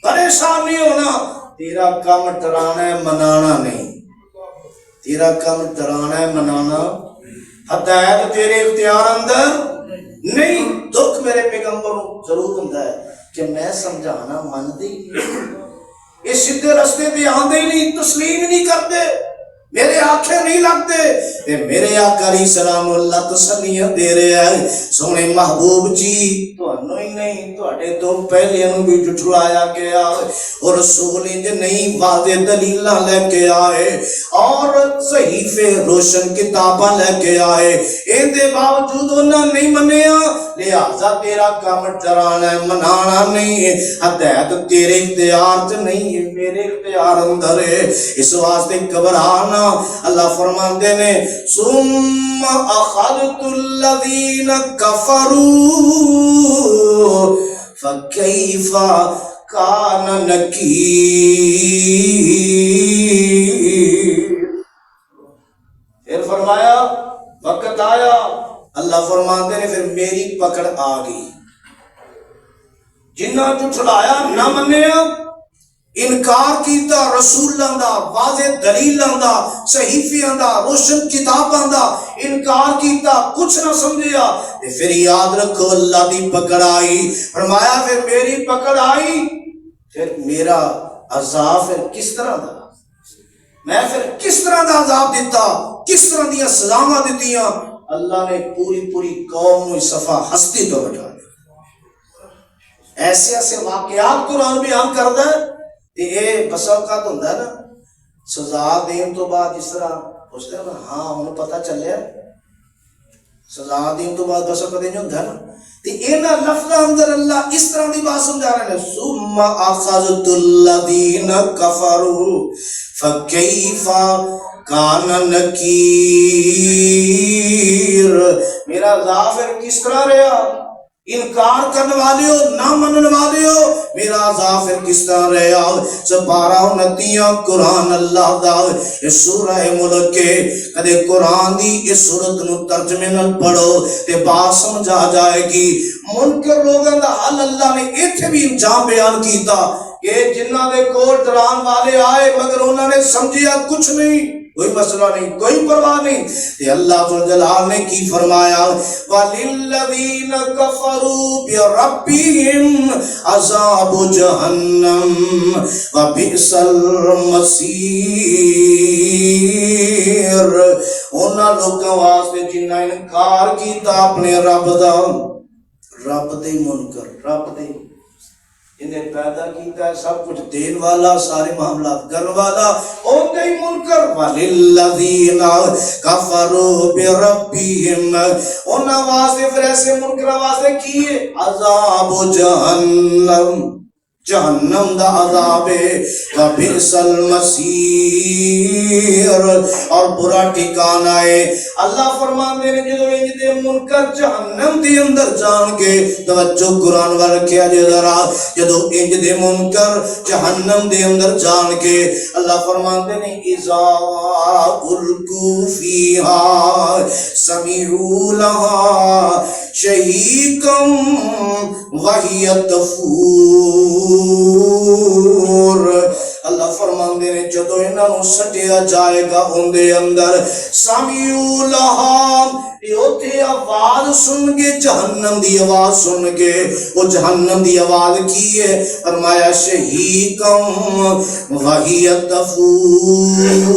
پریشان نہیں ہونا، تیرا کام ڈرانا ہے، منانا نہیں، تیرا کام ڈرانا ہے، منانا، ہدایت تیرے اختیار اندر نہیں۔ دکھ میرے پیغمبروں ضرور ہوتا ہے کہ میں سمجھانا مانتے ہی نہیں، اس سیدھے رستے پہ آندے ہی نہیں، تسلیم نہیں کرتے، میرے آنکھیں نہیں لگتے، تے میرے آقا علیہ السلام اللہ تسلیاں دے رہے ہیں۔ سونے محبوب جی تانوں ہی نہیں، تواڈے تو پہلے نوں بھی جھٹلایا گیا، اور رسول انج نہیں واضح دلیلاں لے کے آئے اور صحیفے روشن کتاباں لے کے آئے، ان دے باوجود انہاں نہیں منیا، لہذا تیرا کام ڈرانا ہے، منانا نہیں، ہدایت تیرے اختیار چ نہیں ہے، میرے اختیار اندر ہے، اس واسطے گھبرانا۔ اللہ فرماندے نے ثم اخذت الذین کفروا فکیف کان نکیر، پھر فرمایا وقت آیا، اللہ فرماتے نے پھر میری پکڑ آ گئی، جنہ جھٹلایا نہ منیا، انکار کیتا رسولاں دا، واضح دلیلاں دا، صحیفیاں دا، روشن کتاباں دا انکار کیتا، کچھ نہ سمجھیا، پھر یاد رکھو اللہ دی پکڑ آئی۔ فرمایا پھر میری پکڑ آئی، پھر میرا عذاب پھر کس طرح دا، میں پھر کس طرح دا عذاب دیتا، کس طرح دیا سزاواں دتیاں، اللہ نے پوری قوم نو صفا ہستی تو بٹھا دیا۔ ایسے ایسے واقعات قرآن بیان کردا ہے کہ یہ بس اوقات ہوتا ہے نا، سزا دین تو بعد اس طرح پوچھتے ہیں ہاں ہمیں پتہ چلیا، سزا دین تو بعد بس اوقات نہیں ہوتا ہے نا، تو اینا لفظ اندر اللہ اس طرح دی بات سمجھا رہے ہیں ثم اخذت الذین کفروا فکیف کان نکیر، میرا عذاب پھر کس طرح رہا؟ انکار کرنے والے ہو، نہ مننے والے ہو، میرا عذاب پھر کس طرح رہا؟ سپارہ 29 قرآن اللہ دا اس سورہ ملک کے کدے قرآن دی اس صورت نو ترجمے نال پڑھو تے بات سمجھ آ جائے گی۔ منکر لوگاں دا حل اللہ نے ایتھے بھی انجام بیان کیتا کہ جنہاں دے کول ڈران والے آئے مگر انہوں نے سمجھیا کچھ نہیں، کوئی مسئلہ نہیں، کوئی پرواہ نہیں، تے اللہ ذوالجلال نے کی فرمایا وَلِلَّذِينَ كَفَرُوا بِرَبِّهِمْ عَذَابُ جَهَنَّمَ وَبِئْسَ الْمَصِيرُ۔ انہاں لوکاں واسطے جنہاں انکار کیتا اپنے رب دا، رب دے منکر، رب دے جنہیں پیدا کیتا ہے، سب کچھ دین والا، سارے معاملات کرنے والا، ان دے منکر وَلِلَّذِينَ كَفَرُوا بِرَبِّهِمْ، انہاں واسطے پھر ایسے منکر واسطے کیے عذاب جہنم، جہنم دا عذاب ہے، وَبِئْسَ الْمَصِيرُ، اور برا ٹھکانہ ہے۔ اللہ فرماندے نے جدو انج دے منکر جہنم دے اندر جان کے، توجہ قرآن وال رکھیا جے ذرا، جدو انج دے منکر جہنم دے اندر جان کے، اللہ فرماندے نے اِذَا أُلْقُوا فِيهَا سَمِعُوا لَهَا شَهِيقًا وَهِيَ تَفُورُ۔ اللہ فرماندے نے جدو انہاں نو سٹیا جائے گا ان دے اندر سَمِعُوا لَهَا، اوتھے آواز سن کے، جہنم دی آواز سن کے، وہ جہنم دی آواز کی ہے؟ فرمایا شہیقاً وَهِيَ تَفُورُ۔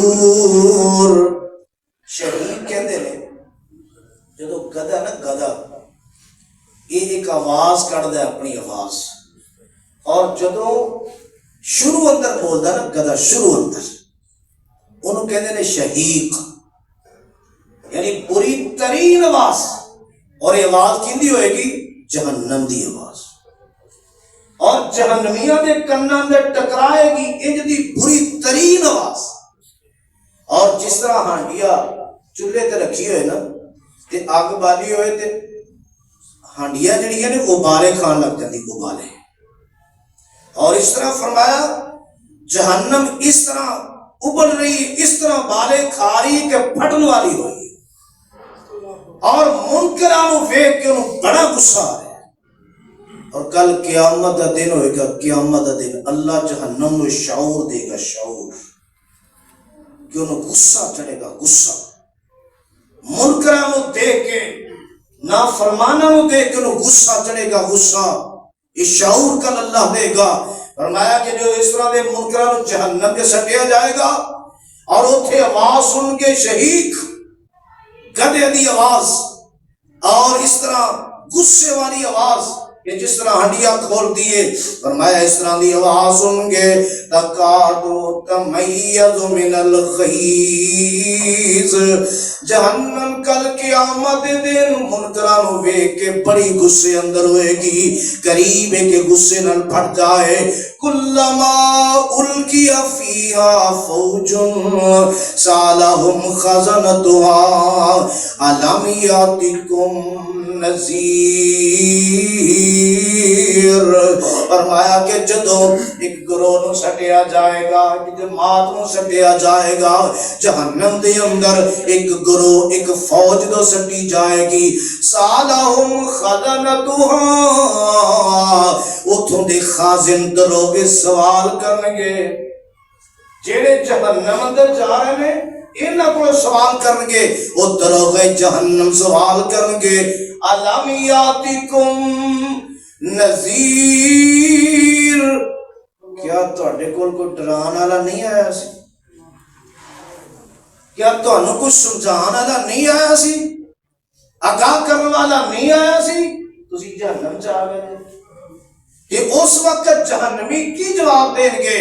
شہیق کہندے نے جدو گدھا نا، گدھا یہ ایک آواز کڑدا ہے اپنی آواز، اور جدو شروع اندر بولدا نا گدھا، شروع اندر انہوں کہندے نے شہیق، یعنی بری ترین آواز، اور یہ آواز کیندی ہوئے گی؟ جہنم دی آواز، اور جہنمیاں دے کناں دے ٹکرائے گی انج دی بری ترین آواز۔ اور جس طرح ہانڈیا چولہے تے رکھی ہوئے نا تے اگ بالی ہوئے تے ہانڈیا جڑیاں نے ابالے کھان لگ جاندی، ابالے، اور اس طرح فرمایا جہنم اس طرح ابل رہی، اس طرح بالے کھا رہی کہ پھٹن والی ہوئی، اور منکرانو ویکھ کے انہوں بڑا غصہ آ رہا ہے۔ اور کل قیامت دا دن ہوئے گا، قیامت دا دن اللہ جہنم نو شعور دے گا، شعور، کہ انہوں غصہ چڑھے گا، غصہ منکرانو دیکھ کے، نافرمانانو دیکھ کے انہوں غصہ چڑھے گا، غصہ، اس شعور کل اللہ دے گا۔ فرمایا کہ جو اس طرح دے منکرانو جہنم کے سٹیا جائے گا، اور اتھے آواز سن کے شہیق، گدھے دی آواز، اور اس طرح غصے والی آواز کہ جس طرح ہنڈیا کھول دیے، فرمایا اس طرح دی آواز سن گے تکادو تمیز من الغیظ، جہنم کل قیامت دن منکرانو ویکھ کے بڑی غصے اندر ہوئے گی، قریب ہے کہ غصے نال پھٹ جائے۔ کلما القی فیہا فوج سالہم خزنتها الم یاتکم نذیر۔ فرمایا کہ جدو ایک گروہ نو سٹیا جائے گا، ایک جماعت نو سٹیا جائے گا جہنم دے اندر، ایک گروہ، ایک فوج دو سٹی جائے گی، سالہم خزنتها، اتھوں دے خازن دروگے سوال کرنگے، جیڑے جہنم اندر جا رہے ہیں انہاں کو سوال کرنگے، وہ دروگے جہنم سوال کرنگے الم یاتکم نذیر، کیا تہاڈے کول کوئی ڈران والا نہیں آیا سی؟ کیا تہانوں کچھ سمجھان والا نہیں آیا سی؟ آگاہ کرنے والا نہیں آیا سی؟ تسی جہنم چ آ گئے۔ کہ اس وقت جہنمی کی جواب دیں گے؟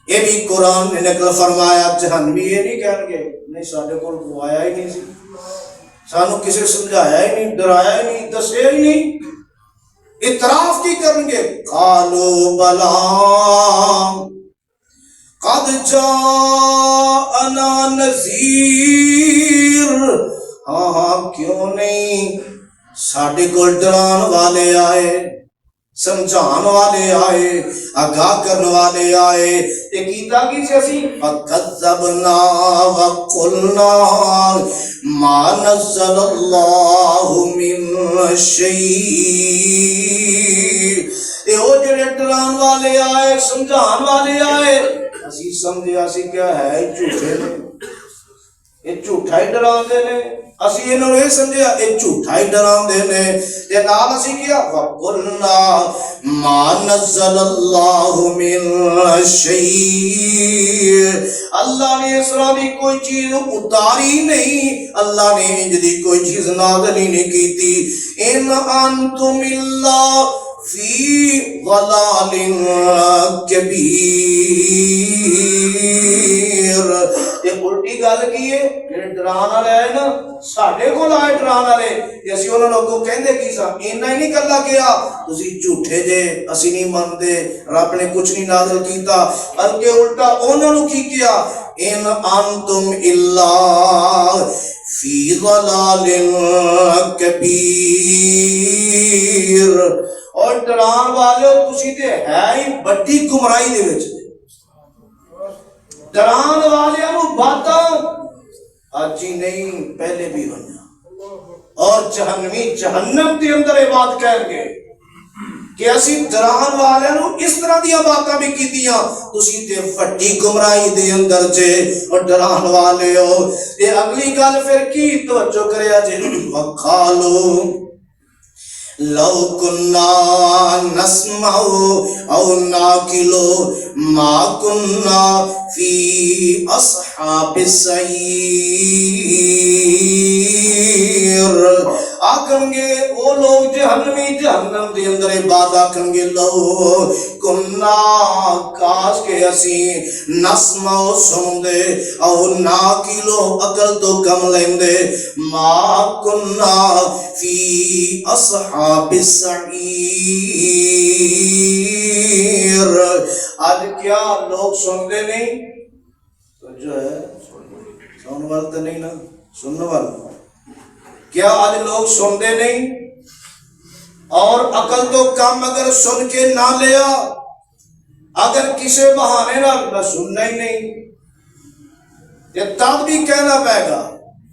یہ بھی قرآن نے نقل فرمایا، جہنمی یہ نہیں کہیں گے نہیں ساڈے کول کوئی آیا ہی نہیں سی، سانو کسی سمجھایا ہی نہیں، ڈرایا ہی نہیں، دسیا ہی نہیں۔ اعتراف کی کریں گے؟ قالوا بلا قد جاءنا نذیر، ہاں ہاں کیوں نہیں، ساڈے کول ڈران والے آئے، سمجھان والے آئے، آگاہ کرنے والے آئے، تے کیتا کی سی اسی فَكَذَّبْنَا وَقُلْنَا مَا نَزَّلَ اللَّهُ مِن شَيْءٍ۔ تے او جڑے ڈران والے آئے، سمجھان والے آئے، اسی سمجھے اسی کیا ہے جھوٹے نے، یہ جھوٹا ہی ڈران دے نے، اسی انہوں نے سمجھیا یہ جھوٹا ہی ڈران دے نے، تے نال اسی کیا وَقُلْنَا مَا نَزَّلَ اللَّهُ مِن شَيْءٍ، اللہ نے اس طرح دی کوئی چیز اتاری نہیں، اللہ نے انج دی کوئی چیز نازل ہی نہیں کیتی، ان انتم الا فی ضلال کبیر۔ یہ الٹی گل کی ہے، جڑے ڈران والے آئے نا ساڈے کول آئے ڈران والے، تے اسی انہاں لوگوں کہندے کی سا اینا ہی نہیں کلا کیا تسی جھوٹے جے، اسی نہیں مندے، رب نے کچھ نہیں نازل کیتا، بلکہ الٹا انہاں نو کی کیا ان انتم الا فی ضلال کبیر۔ اور ڈران والے تسی تے ہے ہی بڑی گمراہی دے وچ، ڈران والے نو باتاں اج ہی نہیں پہلے بھی ہونا، اور جہنمی جہنم دے اندر یہ بات کہہ گے کہ اسی ڈران والے نو اس طرح دیا باتاں بھی کیتیاں، تسی تے وڈی گمراہی دے اندر جے، اور ڈران والے ہو۔ یہ اگلی گل پھر کی توجہ کریا جے، وقالو لو کننا نسمع او ناقلو ما کننا فی اصحاب السعیر۔ آکھن گے وہ لوگ جہنمی جہنم دے اندر بات آکھن گے لو کننا کاش کے اسی نسمع سن دے او ناقلو عقل تو کم لیندے ما کننا فی اصحاب السعیر۔ آج کیا لوگ سنتے نہیں؟ تو جو ہے سن والتے نہیں نا، سننے والتے کیا آج لوگ سنتے نہیں؟ اور عقل تو کم اگر سن کے نہ لیا، اگر کسی بہانے نہ سننا ہی نہیں، یہ تب بھی کہنا پائے گا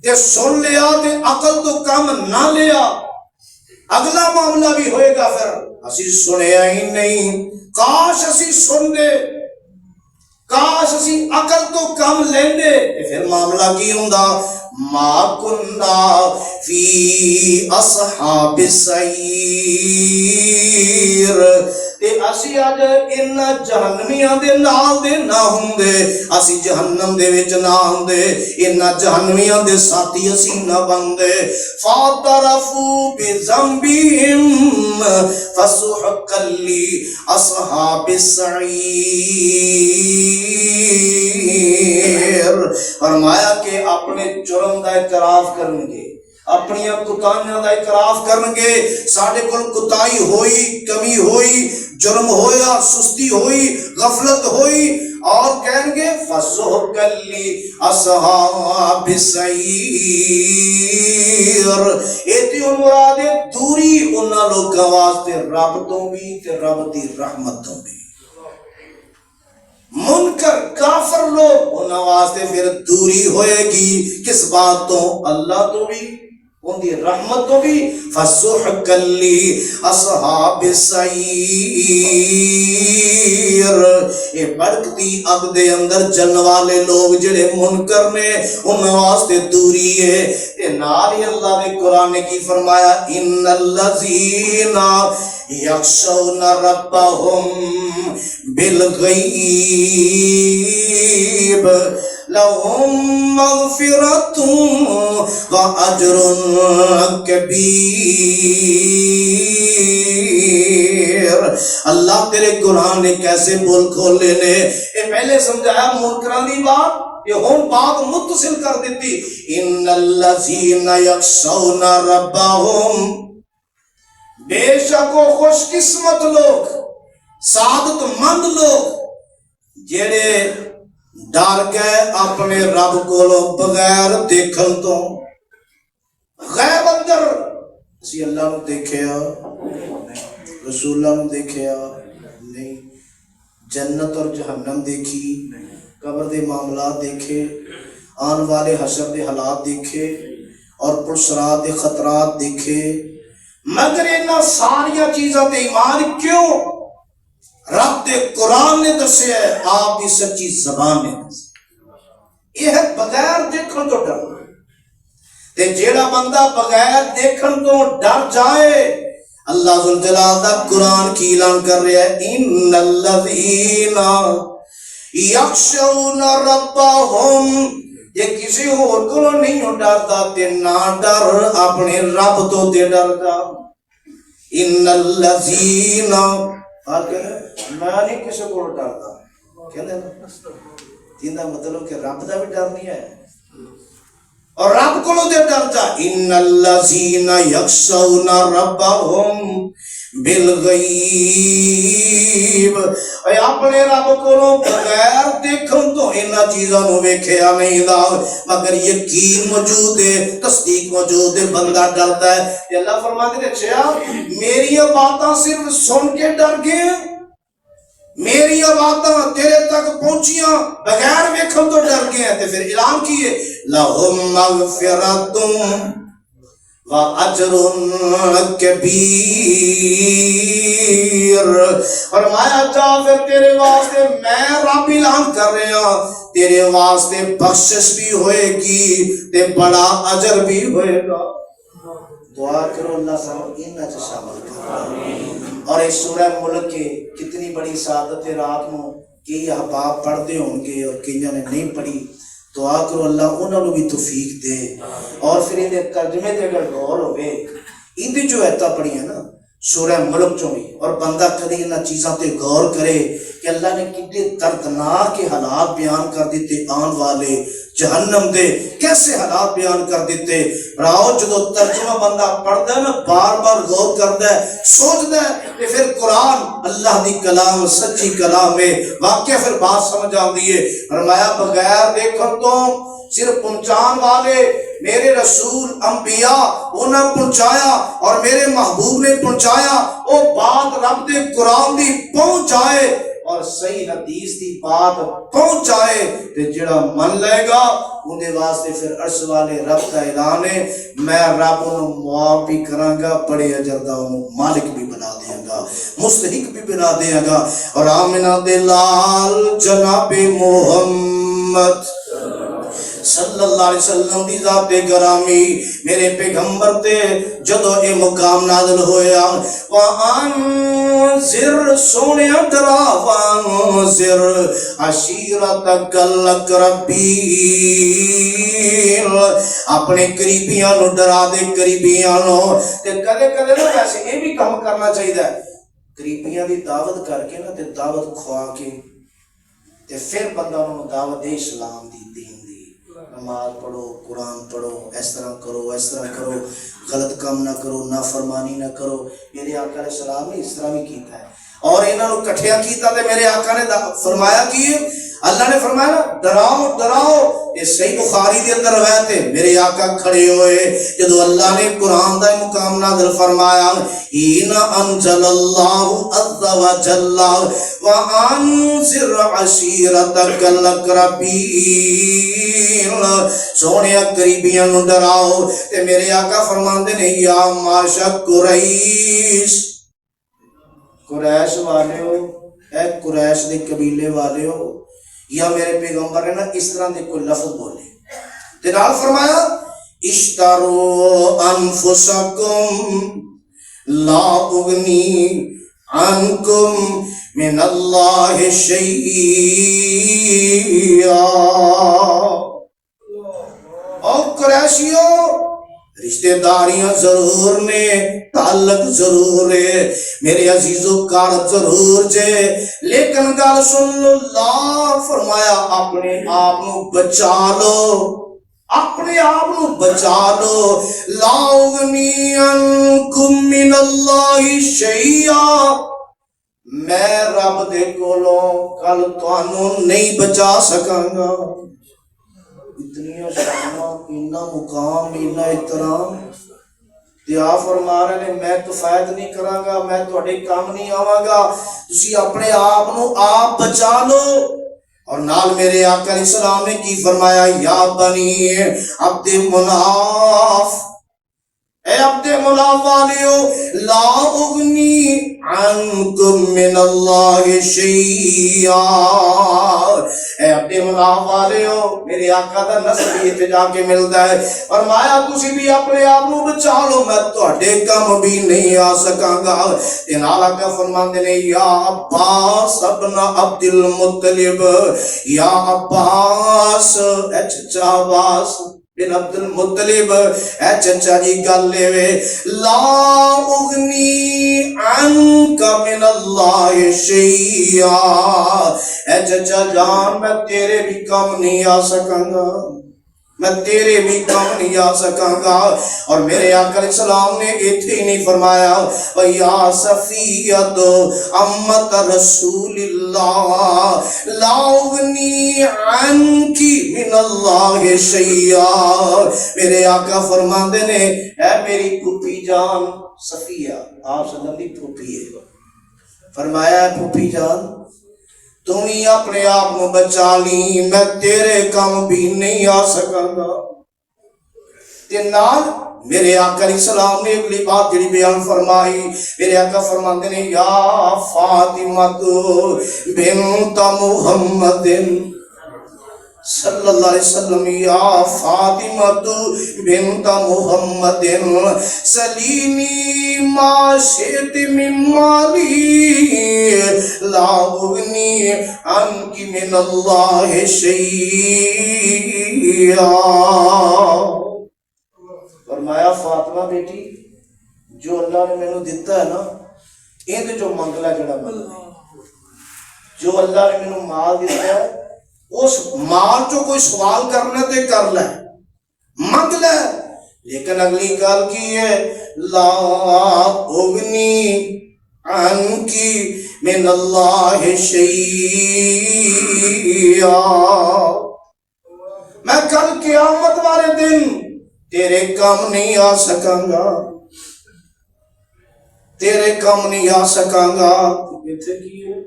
کہ سن لیا تے عقل تو کم نہ لیا، اگلا معاملہ بھی ہوئے گا پھر اسی سنیا ہی نہیں۔ کاش اسی سن دے، کاش اسی عقل تو کم لیندے، پھر معاملہ کی ہوندہ ما کننا فی اصحاب السعیر۔ تے اسی آج ان جہنمیاں دے نال دے نہ ہوندے، اسی جہنم دے وچ نہ ہوندے، ان جہنمیاں دے ساتھی اسی نہ بندے۔ فاعترفوا بذنبہم فسحقا لاصحاب السعیر۔ فرمایا کہ اپنے جرم دا اعتراف کرن گے، اپنی کوتاہیاں دا اعتراف کرن گے، ساڈے کول کوتاہی ہوئی، کمی ہوئی، جرم ہویا، سستی ہوئی، غفلت ہوئی، اور کہیں گے فَسُحْقًا لِأَصْحَابِ السَّعِيرِ۔ ایتی مراد دوری انہاں لوگاں واسطے رب تو بھی تے رب دی رحمت تو بھی۔ منکر کافر لوگ انہاں واسطے پھر دوری ہوئے گی، کس بات تو؟ اللہ تو بھی، ان دی رحمت تو بھی۔ فَسُحْقًا لِأَصْحَابِ السَّعِيرِ۔ یہ بڑکتی اگ دے اندر جن والے لوگ جڑے منکر نے انہاں واسطے دوری ہے۔ یہ نال ہی اللہ نے قرآن کی فرمایا ان الذین یخشون ربهم بالغیب لهم مغفرۃ واجر کبیر۔ اللہ تیرے قرآن نے کیسے بول کھولے نے، یہ پہلے سمجھایا منکران دی بات، یہ ہون بات متصل کر دیتی۔ ان الذین یخشون ربهم، بے شک و خوش قسمت لوگ، سعادت مند لوگ جڑے ڈر گئے اپنے رب کو بغیر دیکھن تو، غیب اندر اسی اللہ نو دیکھیا رسول اللہ نو دیکھیا نہیں، جنت اور جہنم دیکھی، قبر دے معاملات دیکھے، آن والے حشر دے حالات دیکھے اور پرسرات دے خطرات دیکھے، مگر انہاں ساریاں چیزاں تے ایمان کیوں؟ رب دے قرآن نے دسیا ہے، آپ کی سچی زبان نے دسیا یہ ہے بغیر دیکھن تو ڈرنا۔ تے جیڑا بندہ بغیر دیکھن تو ڈر جائے، اللہ ذوالجلال دا قرآن کی اعلان کر رہا ہے، ان الذین یخشون ربہم، یہ کسی اور کو نہیں ڈرتا تے نہ ڈر اپنے رب تو تے ڈر جا۔ ان الذین میں نہیں کسی کو ڈرتا، کہندے نا جیندا مطلب کہ رب دا بھی ڈر نہیں ہے اور رب کو دے ڈر جا۔ ان الذین یخشون ربہم بالغیب، اے اپنے رب کو بغیر دیکھن تو انہاں چیزاں نو ویکھیا نہیں دا، مگر یقین موجود ہے، تصدیق موجود ہے، بندہ ڈردا ہے۔ تے اللہ فرماتے ہیں اچھا میری باتاں صرف سن کے ڈر گئے، میری باتاں تیرے تک پہنچیاں بغیر ویکھن تو ڈر گئے ہیں، تے پھر اعلان کیے لہم مغفرۃ وَأَجْرٌ كَبِيرٌ، فرمایا جا پھر تیرے واسطے میں رب اعلان کر رہا ہوں، تیرے واسطے بخشش بھی ہوئے گی تے بڑا اجر بھی ہوئے گا۔ دعا کرو اللہ سب انہاں چ شامل کر۔ اور اس سورہ ملک کے کتنی بڑی سعادت رات نو کئی احباب پڑھتے ہوں گے اور کئیاں نے نہیں پڑھی، دعا کرو اللہ انہوں نے بھی توفیق دے۔ اور پھر ان ترجمے تے اگر غور ہوئے ان جو ایتاں پڑھی ہیں نا سورہ ملک چوں بھی، اور بندہ کدی انہاں چیزاں تے غور کرے کہ اللہ نے کتنے دردناک کے حالات بیان کر دیتے، آن والے جہنم دے کیسے حالات بیان کر دیتے۔ راؤ جدو ترجمہ بندہ پڑھتا ہے نا بار بار غور کرتا ہے، سوچتا ہے کہ پھر قرآن اللہ دی کلام سچی کلام ہے، واقعہ پھر بات سمجھ آتی ہے۔ فرمایا بغیر دیکھن تو صرف پہنچان والے میرے رسول انبیاء انہاں پہنچایا اور میرے محبوب نے پہنچایا، وہ بات رب دے قرآن دی پہنچ جائے اور صحیح حدیث دی بات پہنچ جائے تے جڑا من لے گا اندے واسطے پھر عرش والے رب کا اعلان ہے، میں رب انہوں معاف بھی کراں گا، بڑے اجر دا انہوں مالک بھی بنا دیاں گا، مستحق بھی بنا دیاں گا۔ اور آمنہ دے لال جناب محمد صلی اللہ علیہ وسلم دی ذات گرامی میرے پیغمبر تے جدو اے مقام نازل ہویا، وَأَنذِرْ سونیا ڈرا، وَأَنذِرْ عَشِيرَتَكَ الْأَقْرَبِينَ، اپنے قریبیاں نو ڈرا دے، قریبیاں نو۔ تے کدے کدے نا ویسے یہ بھی کام کرنا چاہیے، قریبیاں دی دعوت کر کے نا تے دعوت کھوا کے تے پھر بندہ انہوں دعوت دے اسلام دی، دین دی، نماز پڑھو، قرآن پڑھو، اس طرح کرو، اس طرح کرو، غلط کام نہ کرو، نافرمانی نہ کرو۔ میرے آقا علیہ السلام نے اس طرح بھی کیتا ہے اور انہوں نے کٹھیا کیتا تے میرے آقا نے فرمایا کہ اللہ نے فرمایا ڈراؤ ڈراؤ، یہ صحیح بخاری دے اندر روایت ہے، میرے آقا کھڑے ہوئے جدو اللہ نے قرآن دا مقام نازل فرمایا، ان انزل اللہ عز وجل وانذر عشیرتک الاقربین، سونے قریبیاں نو ڈراؤ۔ تے میرے آقا فرماندے نے یا معاشر قریش، قریش والے ہو، اے قریش دے قبیلے والے ہو، یا میرے پیغمبر نے نا اس طرح دے کوئی لفظ بولے تے نال فرمایا اشترو انفسکم لا اغنی عنکم من اللہ شیئا، اور قریشیوں رشتہ داریاں ضرور نے، تعلق ضرور ہے، میرے عزیزو کار ضرور جے، لیکن گل سن لو، اللہ فرمایا اپنے آپ نو بچا لو، اپنے آپ نو بچا لو، لا اغنی عنکم من اللہ شیئا، میں رب دے کولوں کل تانوں نہیں بچا سکاں گا۔ اتنی شانہ، اتنا مقام، اتنا احترام، تے آپ فرما رہے نے میں کفایت نہیں کراں گا، میں تہاڈے کام نہیں آواں گا، تسی اپنے آپ نو آپ بچا لو۔ اور نال میرے آقا علیہ السلام نے کی فرمایا، یا بنی عبد مناف، اے عبد مناف والیو، لا اغنی عنکم من اللہ شیئا، اے عبد مناف والیو، میرے آقا دا نسب اتنے جا کے ملتا ہے، فرمایا تسی بھی اپنے آپ نو بچا لو، میں تہاڈے کم بھی نہیں آ سکاں گا۔ تے نال آقا فرماندے نے، یا عباس ابن عبد المطلب، یا عباس، اے چچا عباس بن عبد المطلب، اے چچا جی گل لے وے، لا اغنی عنک من اللہ شیئا، اے چچا جان میں تیرے بھی کم نہیں آ سکاں گا، میں تیرے بھی کم نہیں آ سکاں گا۔ اور میرے آقا علیہ السلام نے ایتھے ہی نہیں فرمایا، وَيَا صَفِيَّةُ أَمَّةَ رَسُولِ اللَّهِ لَا أُغْنِي عَنْكِ مِنَ اللَّهِ شَيْئًا، میرے آقا فرماندے نے، اے میری پھوپھی جان صفیہ، آپ صلی اللہ علیہ وسلم پھوپھی ہے، فرمایا ہے پھوپھی جان تم ہی اپنے آپ کو بچا لی، میں تیرے کام بھی نہیں آ سکاں گا۔ تے نال میرے آقا علیہ السلام نے اگلی بات جڑی بیان فرمائی، میرے آقا فرماندے نے، یا فاطمہ بنت محمد صلی اللہ علیہ وسلم، یا فاطمہ بنت محمد سلینی ما شئت من مالی لا اغنی عنک من اللہ شیئا، فرمایا فاطمہ بیٹی جو اللہ نے میں نے دیتا ہے نا، یہ جو منگلہ جڑا منگلہ، جو اللہ نے میں نے مال دیتا ہے، اس مال جو کوئی سوال کرنا تے کر لے، منگ لے، لیکن اگلی گل کی ہے، لا اغنی عنکی من اللہ شیئا، میں کل قیامت والے دن تیرے کام نہیں آ سکاں گا، تیرے کام نہیں آ سکاں گا۔ اتنے کی ہے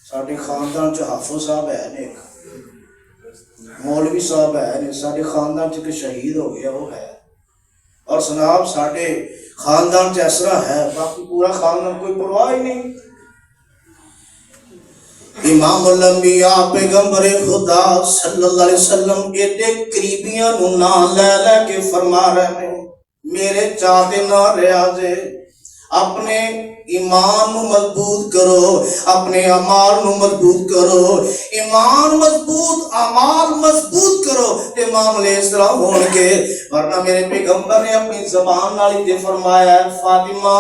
ساڑھے خاندان چ حافظ صاحب ہے نے، مولوی صاحب ہے نے، ساڑھے خاندان چ شہید ہو گیا وہ ہے، اور سناب ساڑھے خاندان چ اسرا ہے، باقی پورا خاندان کوئی پرواہ ہی نہیں۔ امام الانبیاء پیغمبر خدا صلی اللہ علیہ وسلم ایڈے قریبیاں نو نام لے لے کے فرما رہے ہیں، میرے چاہتے نہ ریاضے، اپنے ایمان نو مضبوط کرو، اپنے اعمال نو مضبوط کرو، ایمان مضبوط اعمال مضبوط کرو تے معاملے اس طرح ہون گے۔ ورنہ میرے پیغمبر نے اپنی زبان نالی تے فرمایا ہے، فاطمہ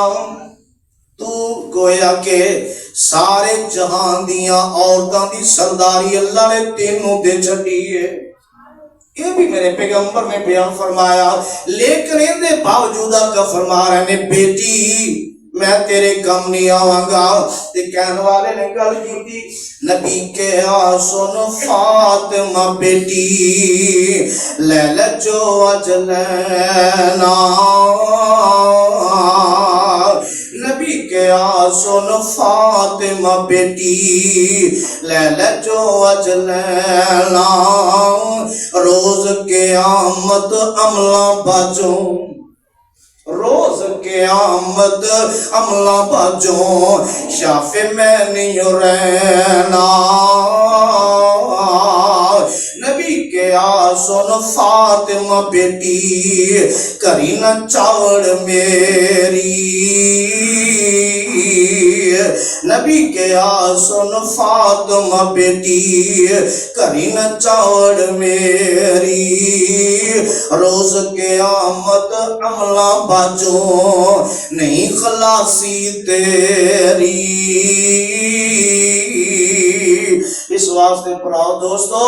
تو گویا کہ سارے جہان دیاں عورتاں دی سرداری اللہ نے تینوں دے چھڑی ہے، یہ بھی میرے پیغمبر نے بیان فرمایا، لیکن ان دے باوجود کا فرما رہے نے، بیٹی میں تیرے کم نہیں آواں گا۔ تے کہنے والے نے گل کی تھی، نبی کے سن فاطمہ بیٹی لے لے جو اجلینا، نبی کے سن فاطمہ بیٹی لے لے جو اجلینا، روز قیامت عملہ باجوں، روز قیامت عملہ باجوں، شافع میں نہیں رہنا، نبی کے سن فاطمہ بیٹی کری نہ چاوڑ میری، نبی کے سن فاطمہ بیٹی کری نہ چاوڑ میری، روز قیامت عملہ باجوں نہیں خلاصی تیری۔ اس واسطے پراؤ دوستو،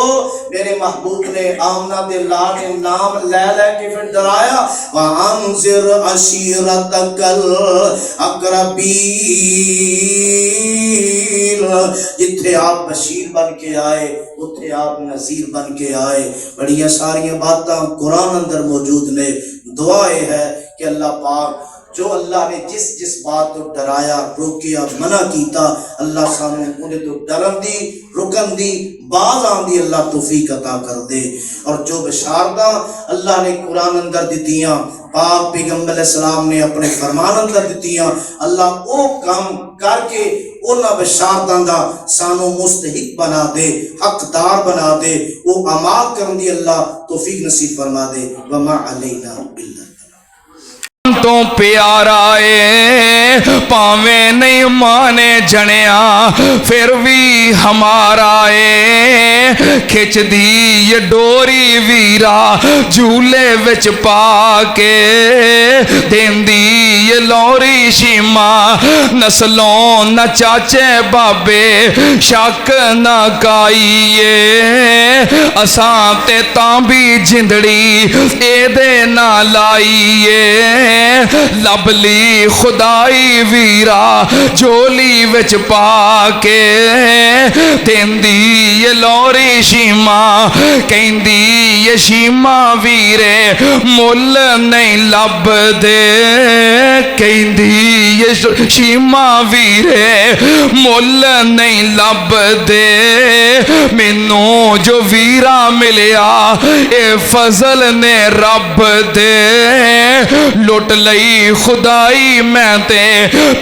میرے محبوب نے آمنہ دے لانے نام لے لے کے پھر ڈرایا، وَأَنذِرْ عَشِيرَتَكَ الْأَقْرَبِينَ، جتھے آپ بشیر بن کے آئے اتھے آپ نذیر بن کے آئے۔ بڑی ساری باتاں قرآن اندر موجود نے، دعائیں ہے کہ اللہ پاک جو اللہ نے جس بات تو ڈرایا روکیا منع کیتا اللہ سانو انہیں تو ڈرن دی رکن دی باز آن دی اللہ توفیق عطا کر دے، اور جو بشارتاں اللہ نے قرآن اندر دیتیاں پاک پیغمبر علیہ السلام نے اپنے فرمان اندر دیتیاں اللہ او کام کر کے اونا بشارتاں دا سانو مستحق بنا دے، حقدار بنا دے، او عمال کرن دی اللہ توفیق نصیب فرما دے۔ وما علینا باللہ تو پیارا اے پاویں نہیں مانے جنیا پھر بھی ہمارا اے، کھچ دی یہ ڈوری ویرا جھولے وچ پا کے، دین دی یہ لوری شیما نسلوں نہ چاچے بابے شک نہ کائیے، اساں تے تاں بھی جندڑی اے دے نہ لائیے، لبلی خدائی ویرا جولی وچ پا کے، دیندی یہ لوری شیما کہندی یہ شیما ویرے مل نہیں لب دے، کہندی یہ شیما ویرے مل نہیں لب دے، مینوں جو ویرا ملیا اے فضل نے رب دے، لٹ لئی خدائی میں تے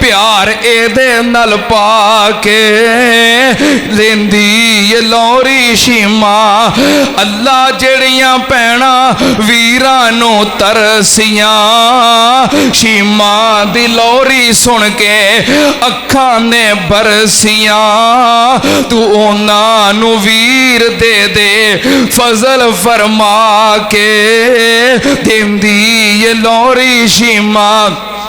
پیار اے دے نل پا کے، لیندی یہ لوری شیما اللہ جڑیاں پینا ویرانو ترسیاں، شیما دی لوری سن کے اکھاں نے برسیاں، تو اونا نو ویر دے دے فضل فرما کے، دیندی یہ لوری شیما